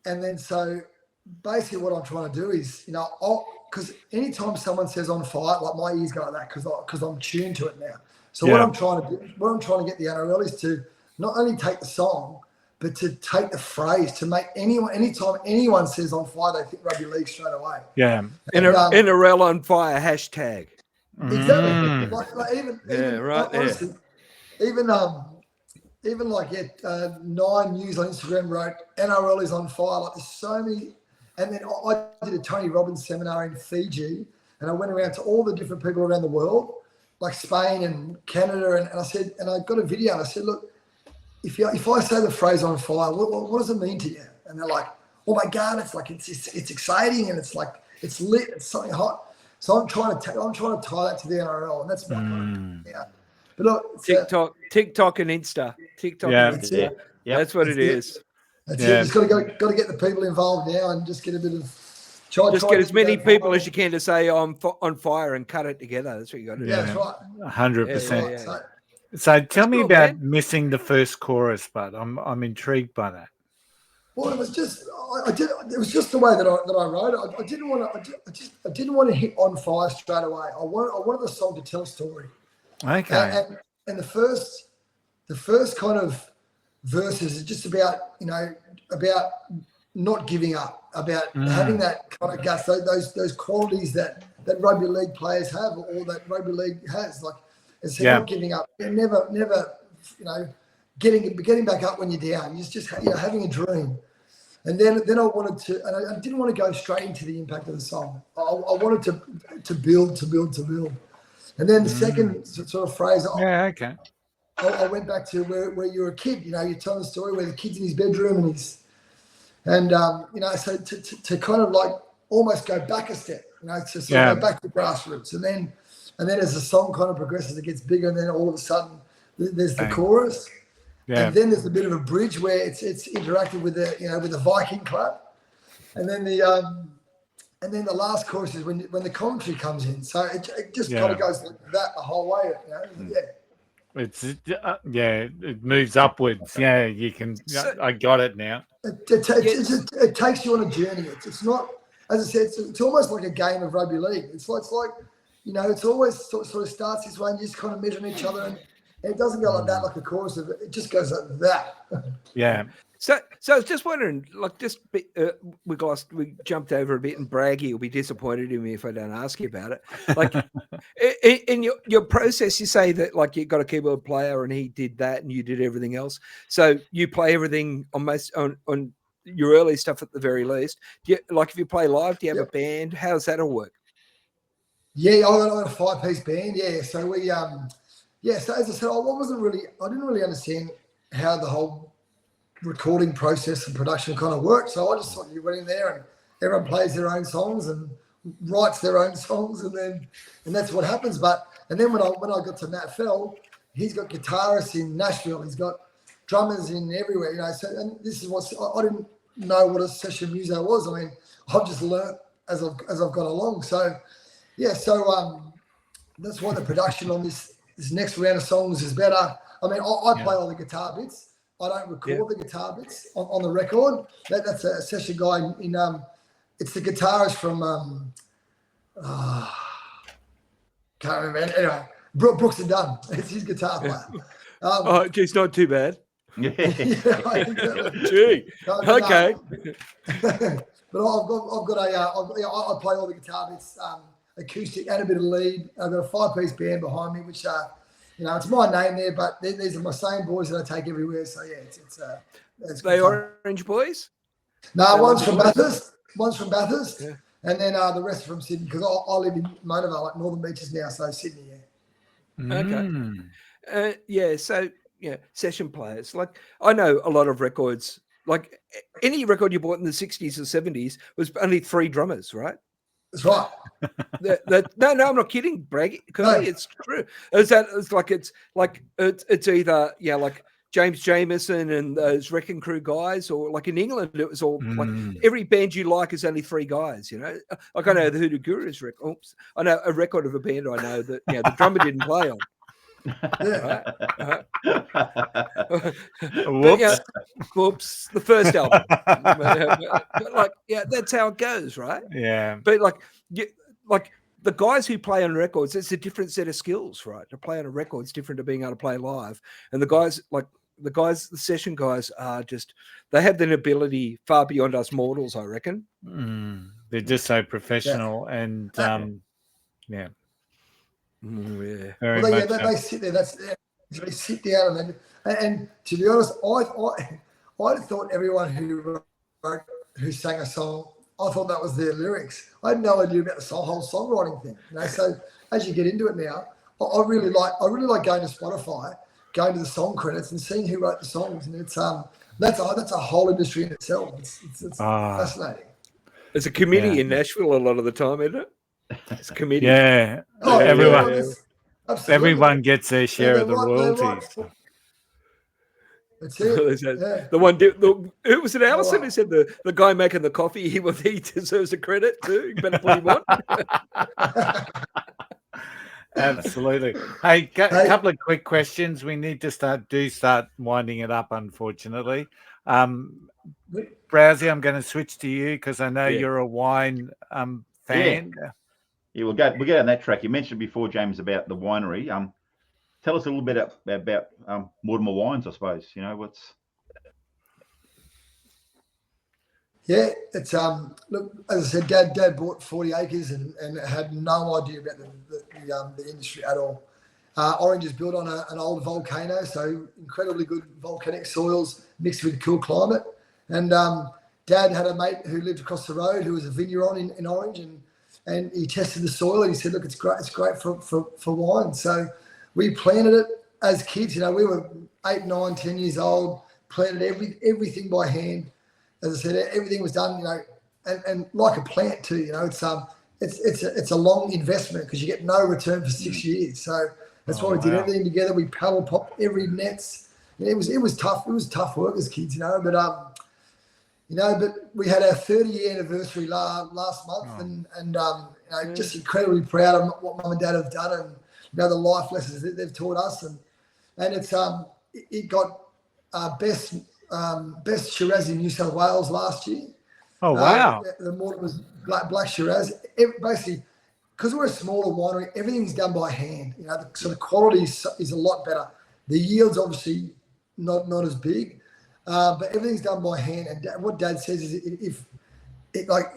then so basically what I'm trying to do is, because anytime someone says on fire, like my ears go like that because I'm tuned to it now. So what I'm trying to get the NRL is to not only take the song, but to take the phrase, to make anytime anyone says on fire, they think rugby league straight away. Yeah. NRL on fire hashtag. Exactly. Like even right honestly, even 9 News on Instagram wrote NRL is on fire. Like there's so many. And then I did a Tony Robbins seminar in Fiji, and I went around to all the different people around the world, like Spain and Canada, and I said, and I got a video. And I said, look, if I say the phrase on fire, what does it mean to you? And they're like, oh my God, it's like it's exciting, and it's like it's lit, it's something hot. So I'm trying to tie that to the NRL, and that's my yeah. But look, TikTok and Insta, and Insta. That's what it is. That's it. Just got to get the people involved now, and just get a bit of get as many people as you can to say I'm on fire and cut it together. That's what you got to do. Yeah, that's right. 100%. So tell me about missing the first chorus, but I'm intrigued by that. Well, it was just it was just the way that I wrote it. I didn't want to hit on fire straight away. I wanted the song to tell a story. Okay. And the first kind of verses is just about about not giving up, about having that kind of guts, those qualities that rugby league players have, or that rugby league has, like it's not giving up, never getting back up when you're down. It's just having a dream. And then I wanted to, and I didn't want to go straight into the impact of the song. I wanted to build. And then the second sort of phrase, I went back to where you're a kid. You're telling the story where the kid's in his bedroom and so to kind of like almost go back a step, to sort of go back to grassroots. And then as the song kind of progresses, it gets bigger, and then all of a sudden there's the chorus. Yeah. And then there's a bit of a bridge where it's interactive with the Viking club, and then the last chorus is when the commentary comes in. So it just kind of goes like that the whole way. It moves upwards. Yeah, you can. I got it now. It takes you on a journey. It's not, as I said, it's almost like a game of rugby league. It's like it's always sort of starts this way, and you just kind of measuring each other, and it doesn't go like that, like a chorus of it. It just goes like that. Yeah. So I was just wondering, like, we jumped over a bit, and Braggy will be disappointed in me if I don't ask you about it. Like, in your process, you say that like you got a keyboard player and he did that, and you did everything else. So you play everything on your early stuff at the very least. If you play live, do you have a band? How does that all work? Yeah, I got a 5-piece band. Yeah, so we so as I said, I didn't really understand how the whole recording process and production kind of worked. So I just thought you went in there and everyone plays their own songs and writes their own songs, and that's what happens. And then when I got to Matt Fell, he's got guitarists in Nashville, he's got drummers in everywhere, So and this is I didn't know what a session muso was. I mean, I've just learnt as I've gone along. So that's why the production on this next round of songs is better. I mean, I play all the guitar bits. I don't record the guitar bits on the record. That's a session guy in it's the guitarist from can't remember. Anyway, Brooks and Dunn. It's his guitar player. Geez, not too bad. Yeah, Gee, okay. But I play all the guitar bits, acoustic and a bit of lead. I've got a 5-piece band behind me, which it's my name there, but these are my same boys that I take everywhere. So yeah, it's they Orange boys? No, one's from Bathurst. And then the rest are from Sydney, because I live in Monavale, like Northern Beaches now, so Sydney. Okay. So session players. Like, I know a lot of records. Like any record you bought in the 60s or 70s was only 3 drummers, right? That's right. No, I'm not kidding, Bragg. It's true. It's either like James Jameson and those Wrecking Crew guys, or like in England, it was all like every band you like is only 3 guys. Like I know the Hoodoo Gurus record. I know a record of a band I know that the drummer didn't play on. Yeah. Whoops. Whoops. The first album. But like, yeah, that's how it goes, right? Yeah. But like the guys who play on records, it's a different set of skills, right? To play on a record is different to being able to play live. And the session guys are just, they have an ability far beyond us mortals, I reckon. They're just so professional and yeah. Yeah. Very Well, much they sit there. They sit down and to be honest, I thought everyone who sang a song, I thought that was their lyrics. I had no idea about the whole songwriting thing. You know, so as you get into it now, I really like going to Spotify, going to the song credits and seeing who wrote the songs, and it's that's a whole industry in itself. It's fascinating. There's a committee in Nashville a lot of the time, isn't it? It's a committee. Yeah. Oh, everyone gets their share of the royalties. That's it. The one, who was it, Allison, who said the guy making the coffee, he deserves a credit too. You better put him on. Absolutely. Hey, a couple of quick questions. We need to start winding it up, unfortunately. Browsy, I'm going to switch to you because I know you're a wine fan. Yeah, we'll get on that track. You mentioned before, James, about the winery. Tell us a little bit about Mortimer Wines, I suppose. You know, what's... Yeah, it's look, as I said, Dad bought 40 acres and had no idea about the industry at all. Orange is built on an old volcano, so incredibly good volcanic soils mixed with cool climate. And Dad had a mate who lived across the road who was a vineyard in Orange, and he tested the soil and he said, look, it's great for wine. So we planted it as kids. You know, we were 8, 9, 10 years old, planted everything by hand. As I said, everything was done, you know, and like a plant too, you know, it's a long investment because you get no return for 6 years. So that's why we did everything together. We paddle popped every nets. And it was tough. It was tough work as kids, you know, but we had our 30-year anniversary last month, and you know, just incredibly proud of what Mum and Dad have done, and you know, the life lessons that they've taught us, and it's it got best Shiraz in New South Wales last year. Oh wow! The Mortimer's black Shiraz. Basically, because we're a smaller winery, everything's done by hand. You know, so the quality is a lot better. The yield's obviously not as big. But everything's done by hand, and what Dad says is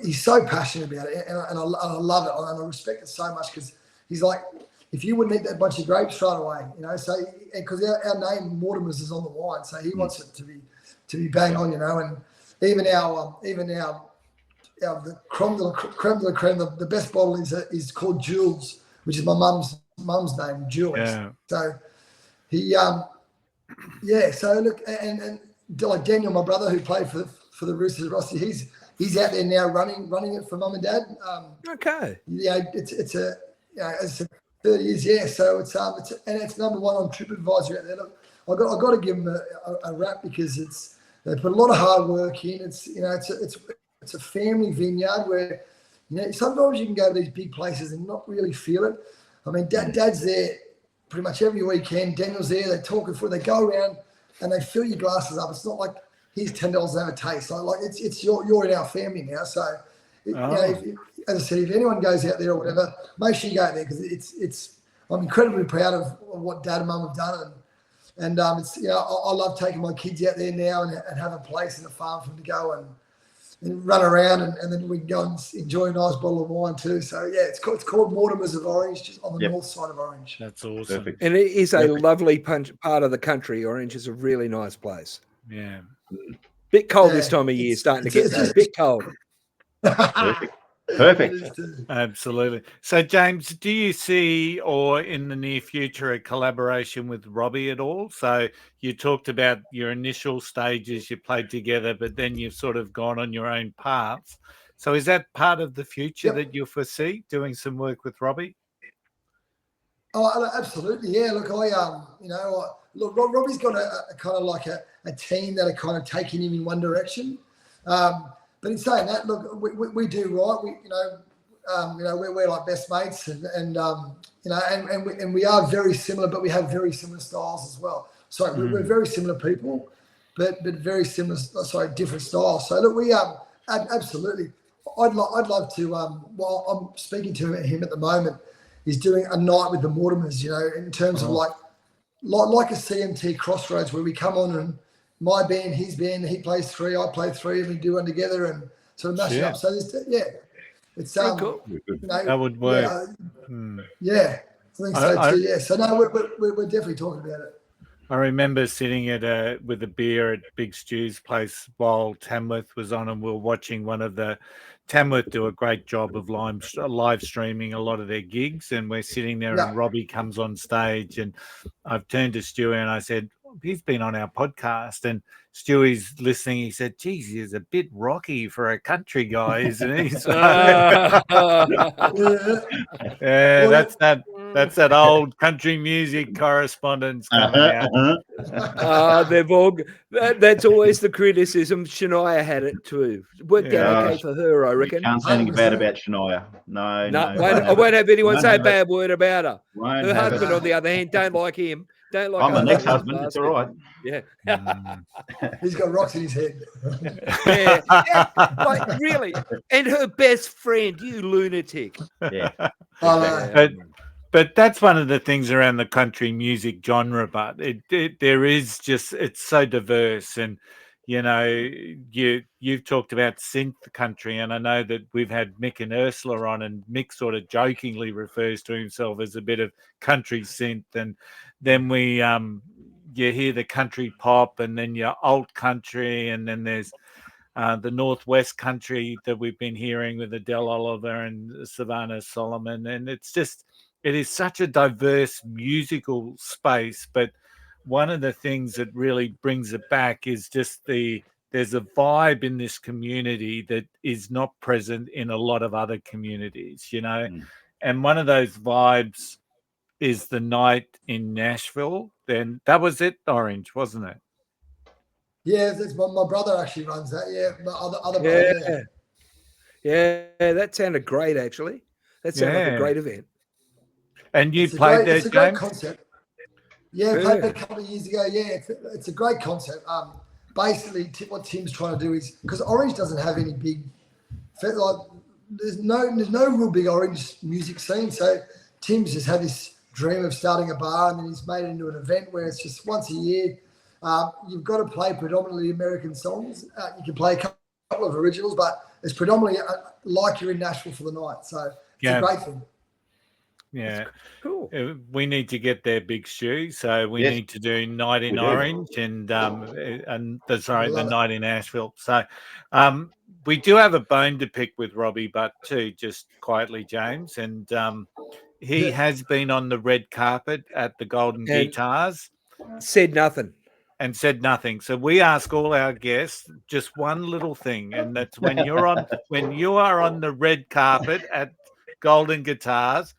he's so passionate about it, and I love it, and I respect it so much because he's like, if you wouldn't eat that bunch of grapes straight away, you know, so because our name Mortimer's is on the wine, so he wants it to be bang on, you know, and even our the creme de la creme, the best bottle is called Jules, which is my mum's name, Jules. Yeah. So he so look and. Like Daniel, my brother, who played for the Roosters, Rossi, he's out there now running it for Mum and Dad. Okay. Yeah, it's 30 years. Yeah, so it's number one on TripAdvisor out there. Look, I got to give them a rap because they put a lot of hard work in. It's it's a family vineyard where you know sometimes you can go to these big places and not really feel it. I mean, Dad's there pretty much every weekend. Daniel's there. They talk before they go around. And they fill your glasses up. It's not like here's $10 to have a taste. Like it's you're in our family now. So, you know, as I said, if anyone goes out there or whatever, make sure you go out there because it's. I'm incredibly proud of what Dad and Mum have done, and it's you know I love taking my kids out there now and have a place and a farm for them to go and run around and then we can go and enjoy a nice bottle of wine too. So yeah, it's called Mortimer's of Orange, just on the north side of Orange. That's awesome. Perfect. And it is a lovely part of the country. Orange is a really nice place. Yeah. Bit cold this time of year, starting to get a bit cold. Perfect. Absolutely. So, James, do you see or in the near future a collaboration with Robbie at all? So you talked about your initial stages, you played together, but then you've sort of gone on your own paths. So is that part of the future that you foresee, doing some work with Robbie? Oh, absolutely. Yeah. Look, Robbie's got a kind of like a team that are kind of taking him in one direction. But in saying that, look, we do right. we're like best mates, and we are very similar, but we have very similar styles as well. So we're very similar people, but very similar, different styles. So look, we absolutely. I'd love to. I'm speaking to him at the moment. He's doing a night with the Mortimers, in terms of like a CMT Crossroads, where we come on and my band, his band, he plays 3, I play 3, and we do one together and sort of mash it up. So it's cool. That would work. I think so too. Yeah. So no, we're definitely talking about it. I remember sitting with a beer at Big Stew's place while Tamworth was on, and we were watching one of the Tamworth do a great job of live streaming a lot of their gigs, and we're sitting there and Robbie comes on stage, and I've turned to Stewie and I said, he's been on our podcast, and Stewie's listening. He said, geez, he's a bit rocky for a country guy, isn't he? So, that's that old country music correspondence coming out. They've all. That's always the criticism. Shania had it too. Worked out okay for her, I reckon. Can't say anything bad about Shania. No. I won't have anyone say a bad word about her. Her husband, on the other hand, don't like him. Don't like. I'm the next husband. It's all right. Yeah. He's got rocks in his head. yeah, like really. And her best friend, you lunatic. Yeah. But that's one of the things around the country music genre. But it's so diverse, and you've talked about synth country, and I know that we've had Mick and Ursula on, and Mick sort of jokingly refers to himself as a bit of country synth, and then we you hear the country pop, and then your alt country, and then there's the Northwest country that we've been hearing with Adele Oliver and Savannah Solomon, and it is such a diverse musical space. But one of the things that really brings it back is just there's a vibe in this community that is not present in a lot of other communities, and one of those vibes is the night in Nashville. Then that was it, Orange, wasn't it? Yeah, that's my brother actually runs that. Yeah, my other brother. Yeah, that sounded great actually. That sounded like a great event. And you played there, James? It's a great concept. Yeah, played there a couple of years ago. Yeah, it's a great concept. Basically, what Tim's trying to do is, because Orange doesn't have any big, there's no real big Orange music scene. So Tim's just had this dream of starting a bar, and then he's made it into an event where it's just once a year. You've got to play predominantly American songs. You can play a couple of originals, but it's predominantly like you're in Nashville for the night. So it's a great thing. Yeah, cool. We need to get there, Big Stu. So we need to do Night in Orange and the Night in Nashville. So we do have a bone to pick with Robbie Butt too, just quietly, James. And he has been on the red carpet at the Golden Guitars. Said nothing. And said nothing. So we ask all our guests just one little thing, and that's when you are on the red carpet at Golden Guitars.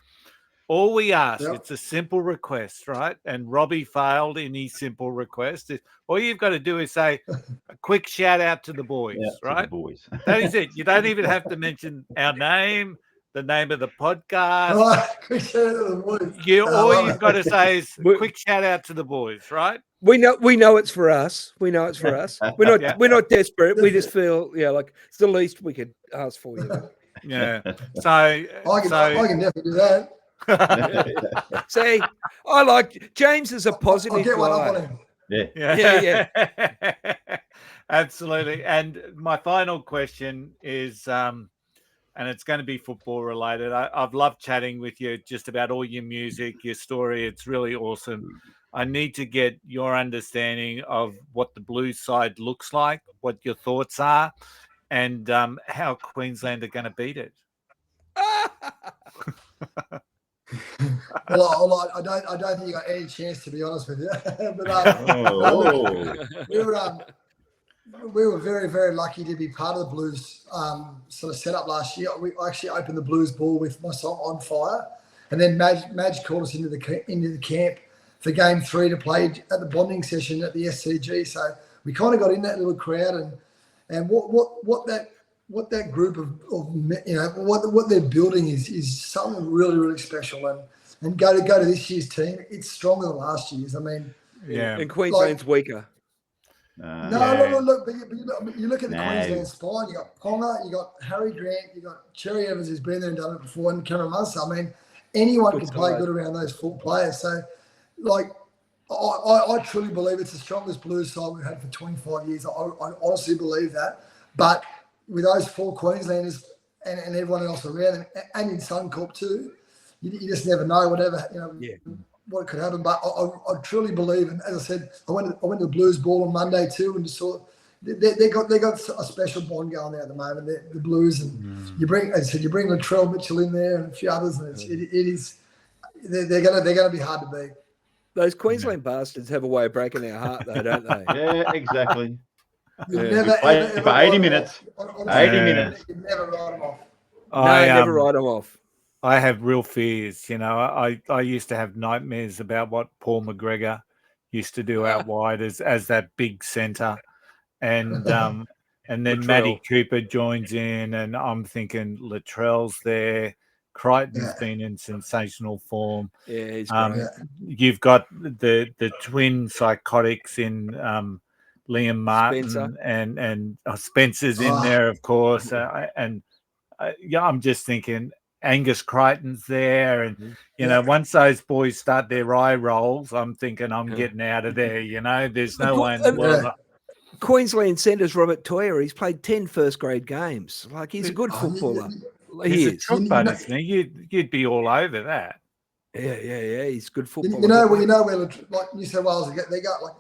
All we ask, it's a simple request, right? And Robbie failed in his simple request. All you've got to do is say a quick shout out to the boys, right? To the boys. That is it. You don't even have to mention our name, the name of the podcast. Quick shout out to the boys. All you've got to say is a quick shout out to the boys, right? We know it's for us. We know it's for us. We're not desperate. We just feel like it's the least we could ask for you. Yeah. So I can definitely do that. See, I like James is a positive. I'll get one guy. up on him. Yeah. Absolutely. And my final question is, and it's going to be football related. I've loved chatting with you just about all your music, your story. It's really awesome. I need to get your understanding of what the Blues side looks like, what your thoughts are, and how Queensland are going to beat it. Well, I don't think you got any chance, to be honest with you. But we were very, very lucky to be part of the Blues sort of setup last year. We actually opened the Blues ball with my song "On Fire," and then Madge called us into the camp for Game 3 to play at the bonding session at the SCG. So we kind of got in that little crowd, and what that what that group of what they're building is something really, really special. And go to this year's team, it's stronger than last year's. I mean, and Queensland's weaker. Look, but you look at the Queensland spine. You got Ponga, you got Harry Grant, you got Cherry Evans, who's been there and done it before, and Cameron Munster. I mean, anyone can play good around those full players. So, like, I truly believe it's the strongest Blues side we've had for 25 years. I honestly believe that. But with those 4 Queenslanders and everyone else around them, and in Suncorp too, you just never know what could happen. But I truly believe, and as I said, I went to the Blues ball on Monday too, and just saw they got a special bond going there at the moment. The Blues, and you bring Latrell Mitchell in there and a few others, and they're gonna be hard to beat. Those Queensland bastards have a way of breaking our heart, though, don't they? Yeah, exactly. Never, for 80 minutes. 80 minutes. You never write them off. Never write them off. I have real fears. You know, I used to have nightmares about what Paul McGregor used to do out wide as that big centre, and then Matty Cooper joins in, and I'm thinking Latrell's there. Crichton's been in sensational form. Yeah, he's great. You've got the twin psychotics in Liam Martin Spencer. and Spencer's in there, of course. I'm just thinking Angus Crichton's there, and you know, once those boys start their eye rolls, I'm thinking I'm getting out of there. You know, there's no way in the world. Queensland centre's Robert Toyer. He's played 10 first-grade games. Like, he's a good footballer. He's a trump, isn't he? You'd be all over that. Yeah. He's a good footballer. You know where like New South Wales they got like,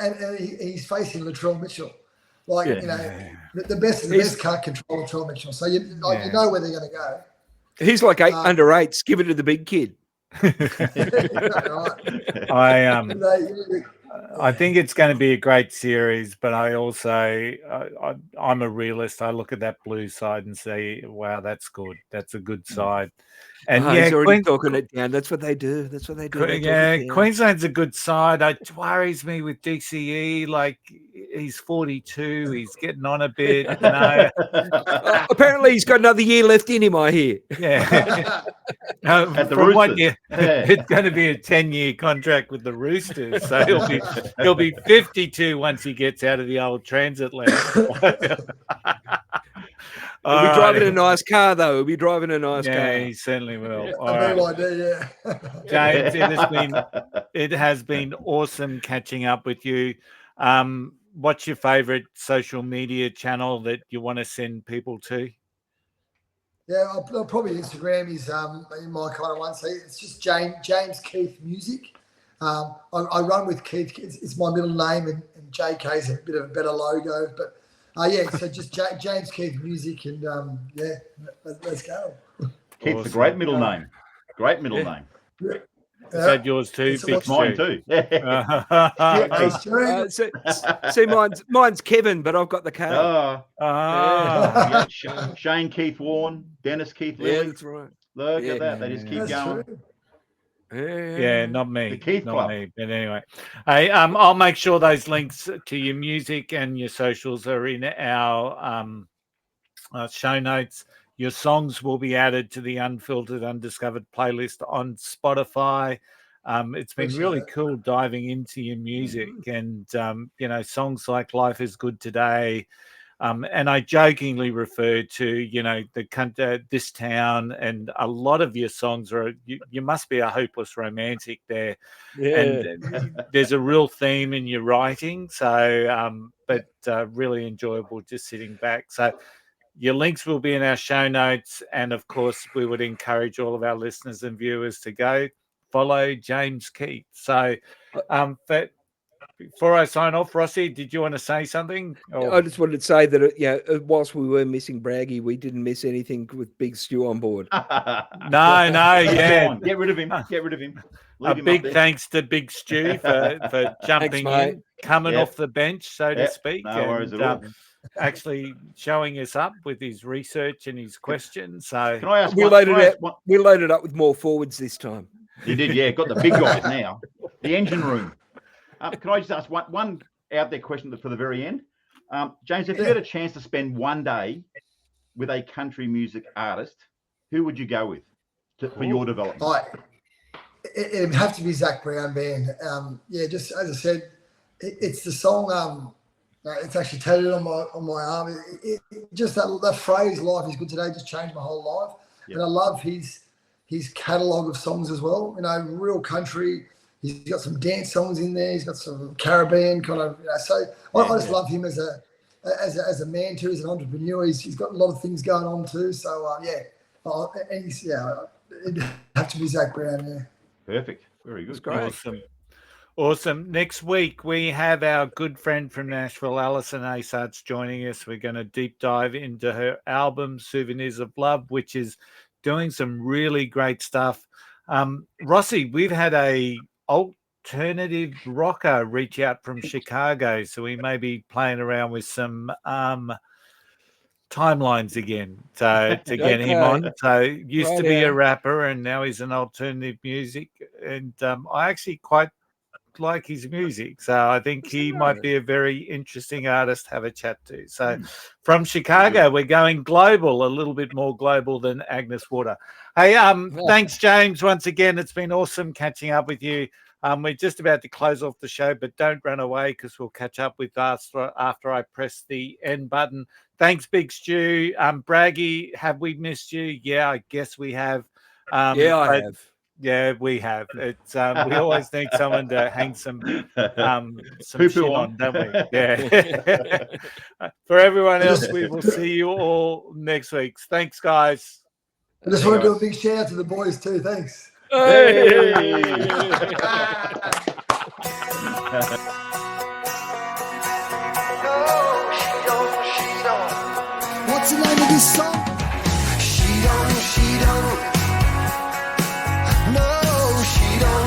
and he's facing Latrell Mitchell. Like the best can't control Latrell Mitchell. So you know where they're going to go. He's like under 8s. Give it to the big kid. I think it's going to be a great series, but I also I'm a realist. I look at that Blues side and say, "Wow, that's good. That's a good side." And he's already talking it down. That's what they do. Queensland's a good side. It worries me with DCE. Like, he's 42. He's getting on a bit. You know. Apparently, he's got another year left in him. I hear. Yeah. At the from 1 Roosters. year, it's going to be a 10-year contract with the Roosters, so he'll be 52 once he gets out of the old transit land. He'll be driving a nice car, though. He'll be driving a nice car. Yeah, he certainly will. All James, it has been awesome catching up with you. What's your favorite social media channel that you want to send people to? Yeah, I'll probably Instagram is my kind of one. So it's just James Keith Music. I run with Keith. It's my middle name, and JK's a bit of a better logo. But so just James Keith Music, and let's go. Keith's awesome. A great middle name. Great middle name. Yeah. Is that yours too? It's mine too. See, mine's Kevin, but I've got the K. Shane Keith Warren, Dennis Keith Lilly. Yeah, that's right. Look at that. They just keep going. True. Yeah, not me. The Keith not Club. me. But anyway, hey, I'll make sure those links to your music and your socials are in our show notes. Your songs will be added to the Unfiltered Undiscovered playlist on Spotify. It's been really cool diving into your music and, songs like Life is Good Today. And I jokingly refer to, This Town, and a lot of your songs are, you must be a hopeless romantic there. Yeah. And there's a real theme in your writing. So, but really enjoyable just sitting back. So, your links will be in our show notes. And of course, we would encourage all of our listeners and viewers to go follow James Keith. So, but before I sign off, Rossi, did you want to say something? Or... I just wanted to say that, whilst we were missing Braggy, we didn't miss anything with Big Stu on board. No, yeah. Get rid of him. Get rid of him. A big thanks to Big Stu for jumping in, coming off the bench, so to speak. No worries at all. Actually showing us up with his research and his questions. So can I ask? We loaded up with more forwards this time. You did, yeah. Got the big guys now. The engine room. Can I just ask one out there question for the very end? James, if you had a chance to spend one day with a country music artist, who would you go with for your development? It'd have to be Zach Brown Band. Just as I said, it's the song. It's actually tattooed on my arm. Just that phrase, "Life is good today," just changed my whole life. Yep. And I love his catalogue of songs as well. Real country. He's got some dance songs in there. He's got some Caribbean kind of. So I just love him as a man too, as an entrepreneur. He's got a lot of things going on too. So it'd have to be Zach Brown. Yeah. Perfect. Very good. Great. Awesome. Next week, we have our good friend from Nashville, Alison Asarts, joining us. We're going to deep dive into her album, Souvenirs of Love, which is doing some really great stuff. Rossi, we've had a alternative rocker reach out from Chicago, so we may be playing around with some timelines again to get him on. So used to be a rapper and now he's an alternative music, and I actually quite like his music, so I think he might be a very interesting artist to have a chat to. So from Chicago, we're going global, a little bit more global than Agnes Water. Hey, thanks, James, once again. It's been awesome catching up with you. We're just about to close off the show, but don't run away because we'll catch up with us after I press the end button. Thanks, Big Stu. Braggy, have we missed you? Yeah, I guess we have. I have. Yeah, we have. It's we always need someone to hang some shit on, don't we? Yeah. For everyone else, we will see you all next week. Thanks, guys. I just want to do a big shout out to the boys too. Thanks. Hey. What's the name of this song? She don't. No, she don't.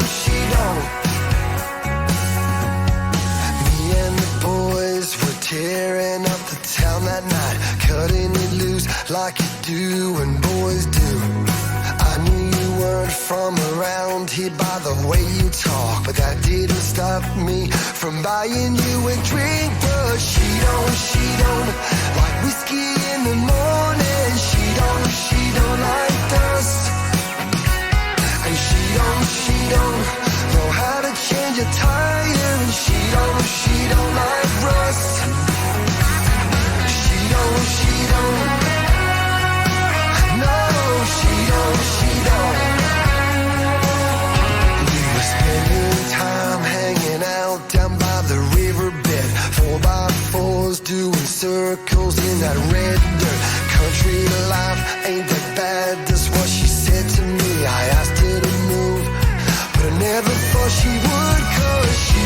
Me and the boys were tearing up the town that night, cutting it loose like you do when boys do. I knew you weren't from around here by the way you talk, but that didn't stop me from buying you a drink. But she don't like whiskey in the morning. She don't like dust. And she don't know how to change a tire. And she don't like rust. She don't. No, she don't. We were spending time hanging out down by the riverbed, 4x4s doing circles in that red dirt. Country life ain't that bad, that's what she said to me. I asked her to move, but I never thought she would. Cause she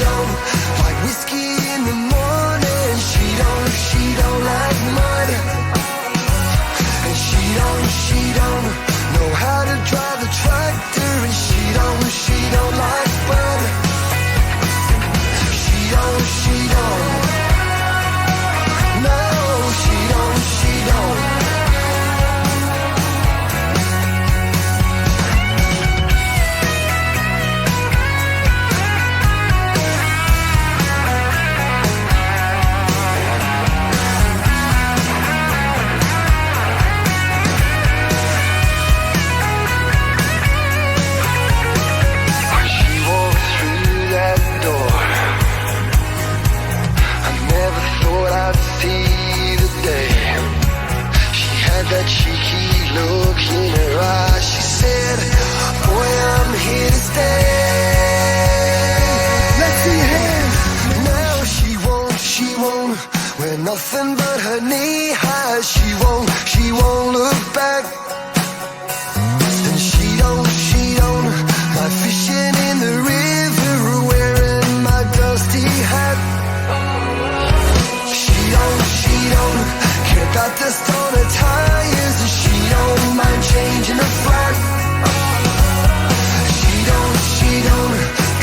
don't like whiskey in the morning. She don't like mud. And she don't know how to drive a tractor. And she don't like bud. She don't. No, she don't. That cheeky look in her eyes. She said, boy, I'm here to stay. Let's see your hands. Now she won't wear nothing but her knee highs. She won't look back. And she don't like fishing in the river or wearing my dusty hat. She don't care about the stone of tires, and she don't mind changing the flat. She don't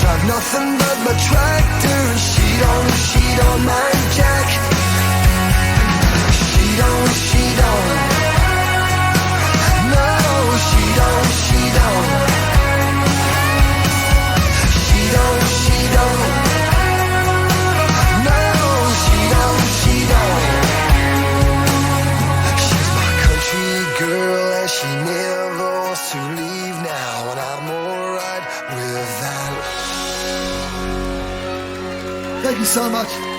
drive nothing but my tractor, and she don't mind jack. She don't. No, she don't. She don't. No, she don't. Thank you so much.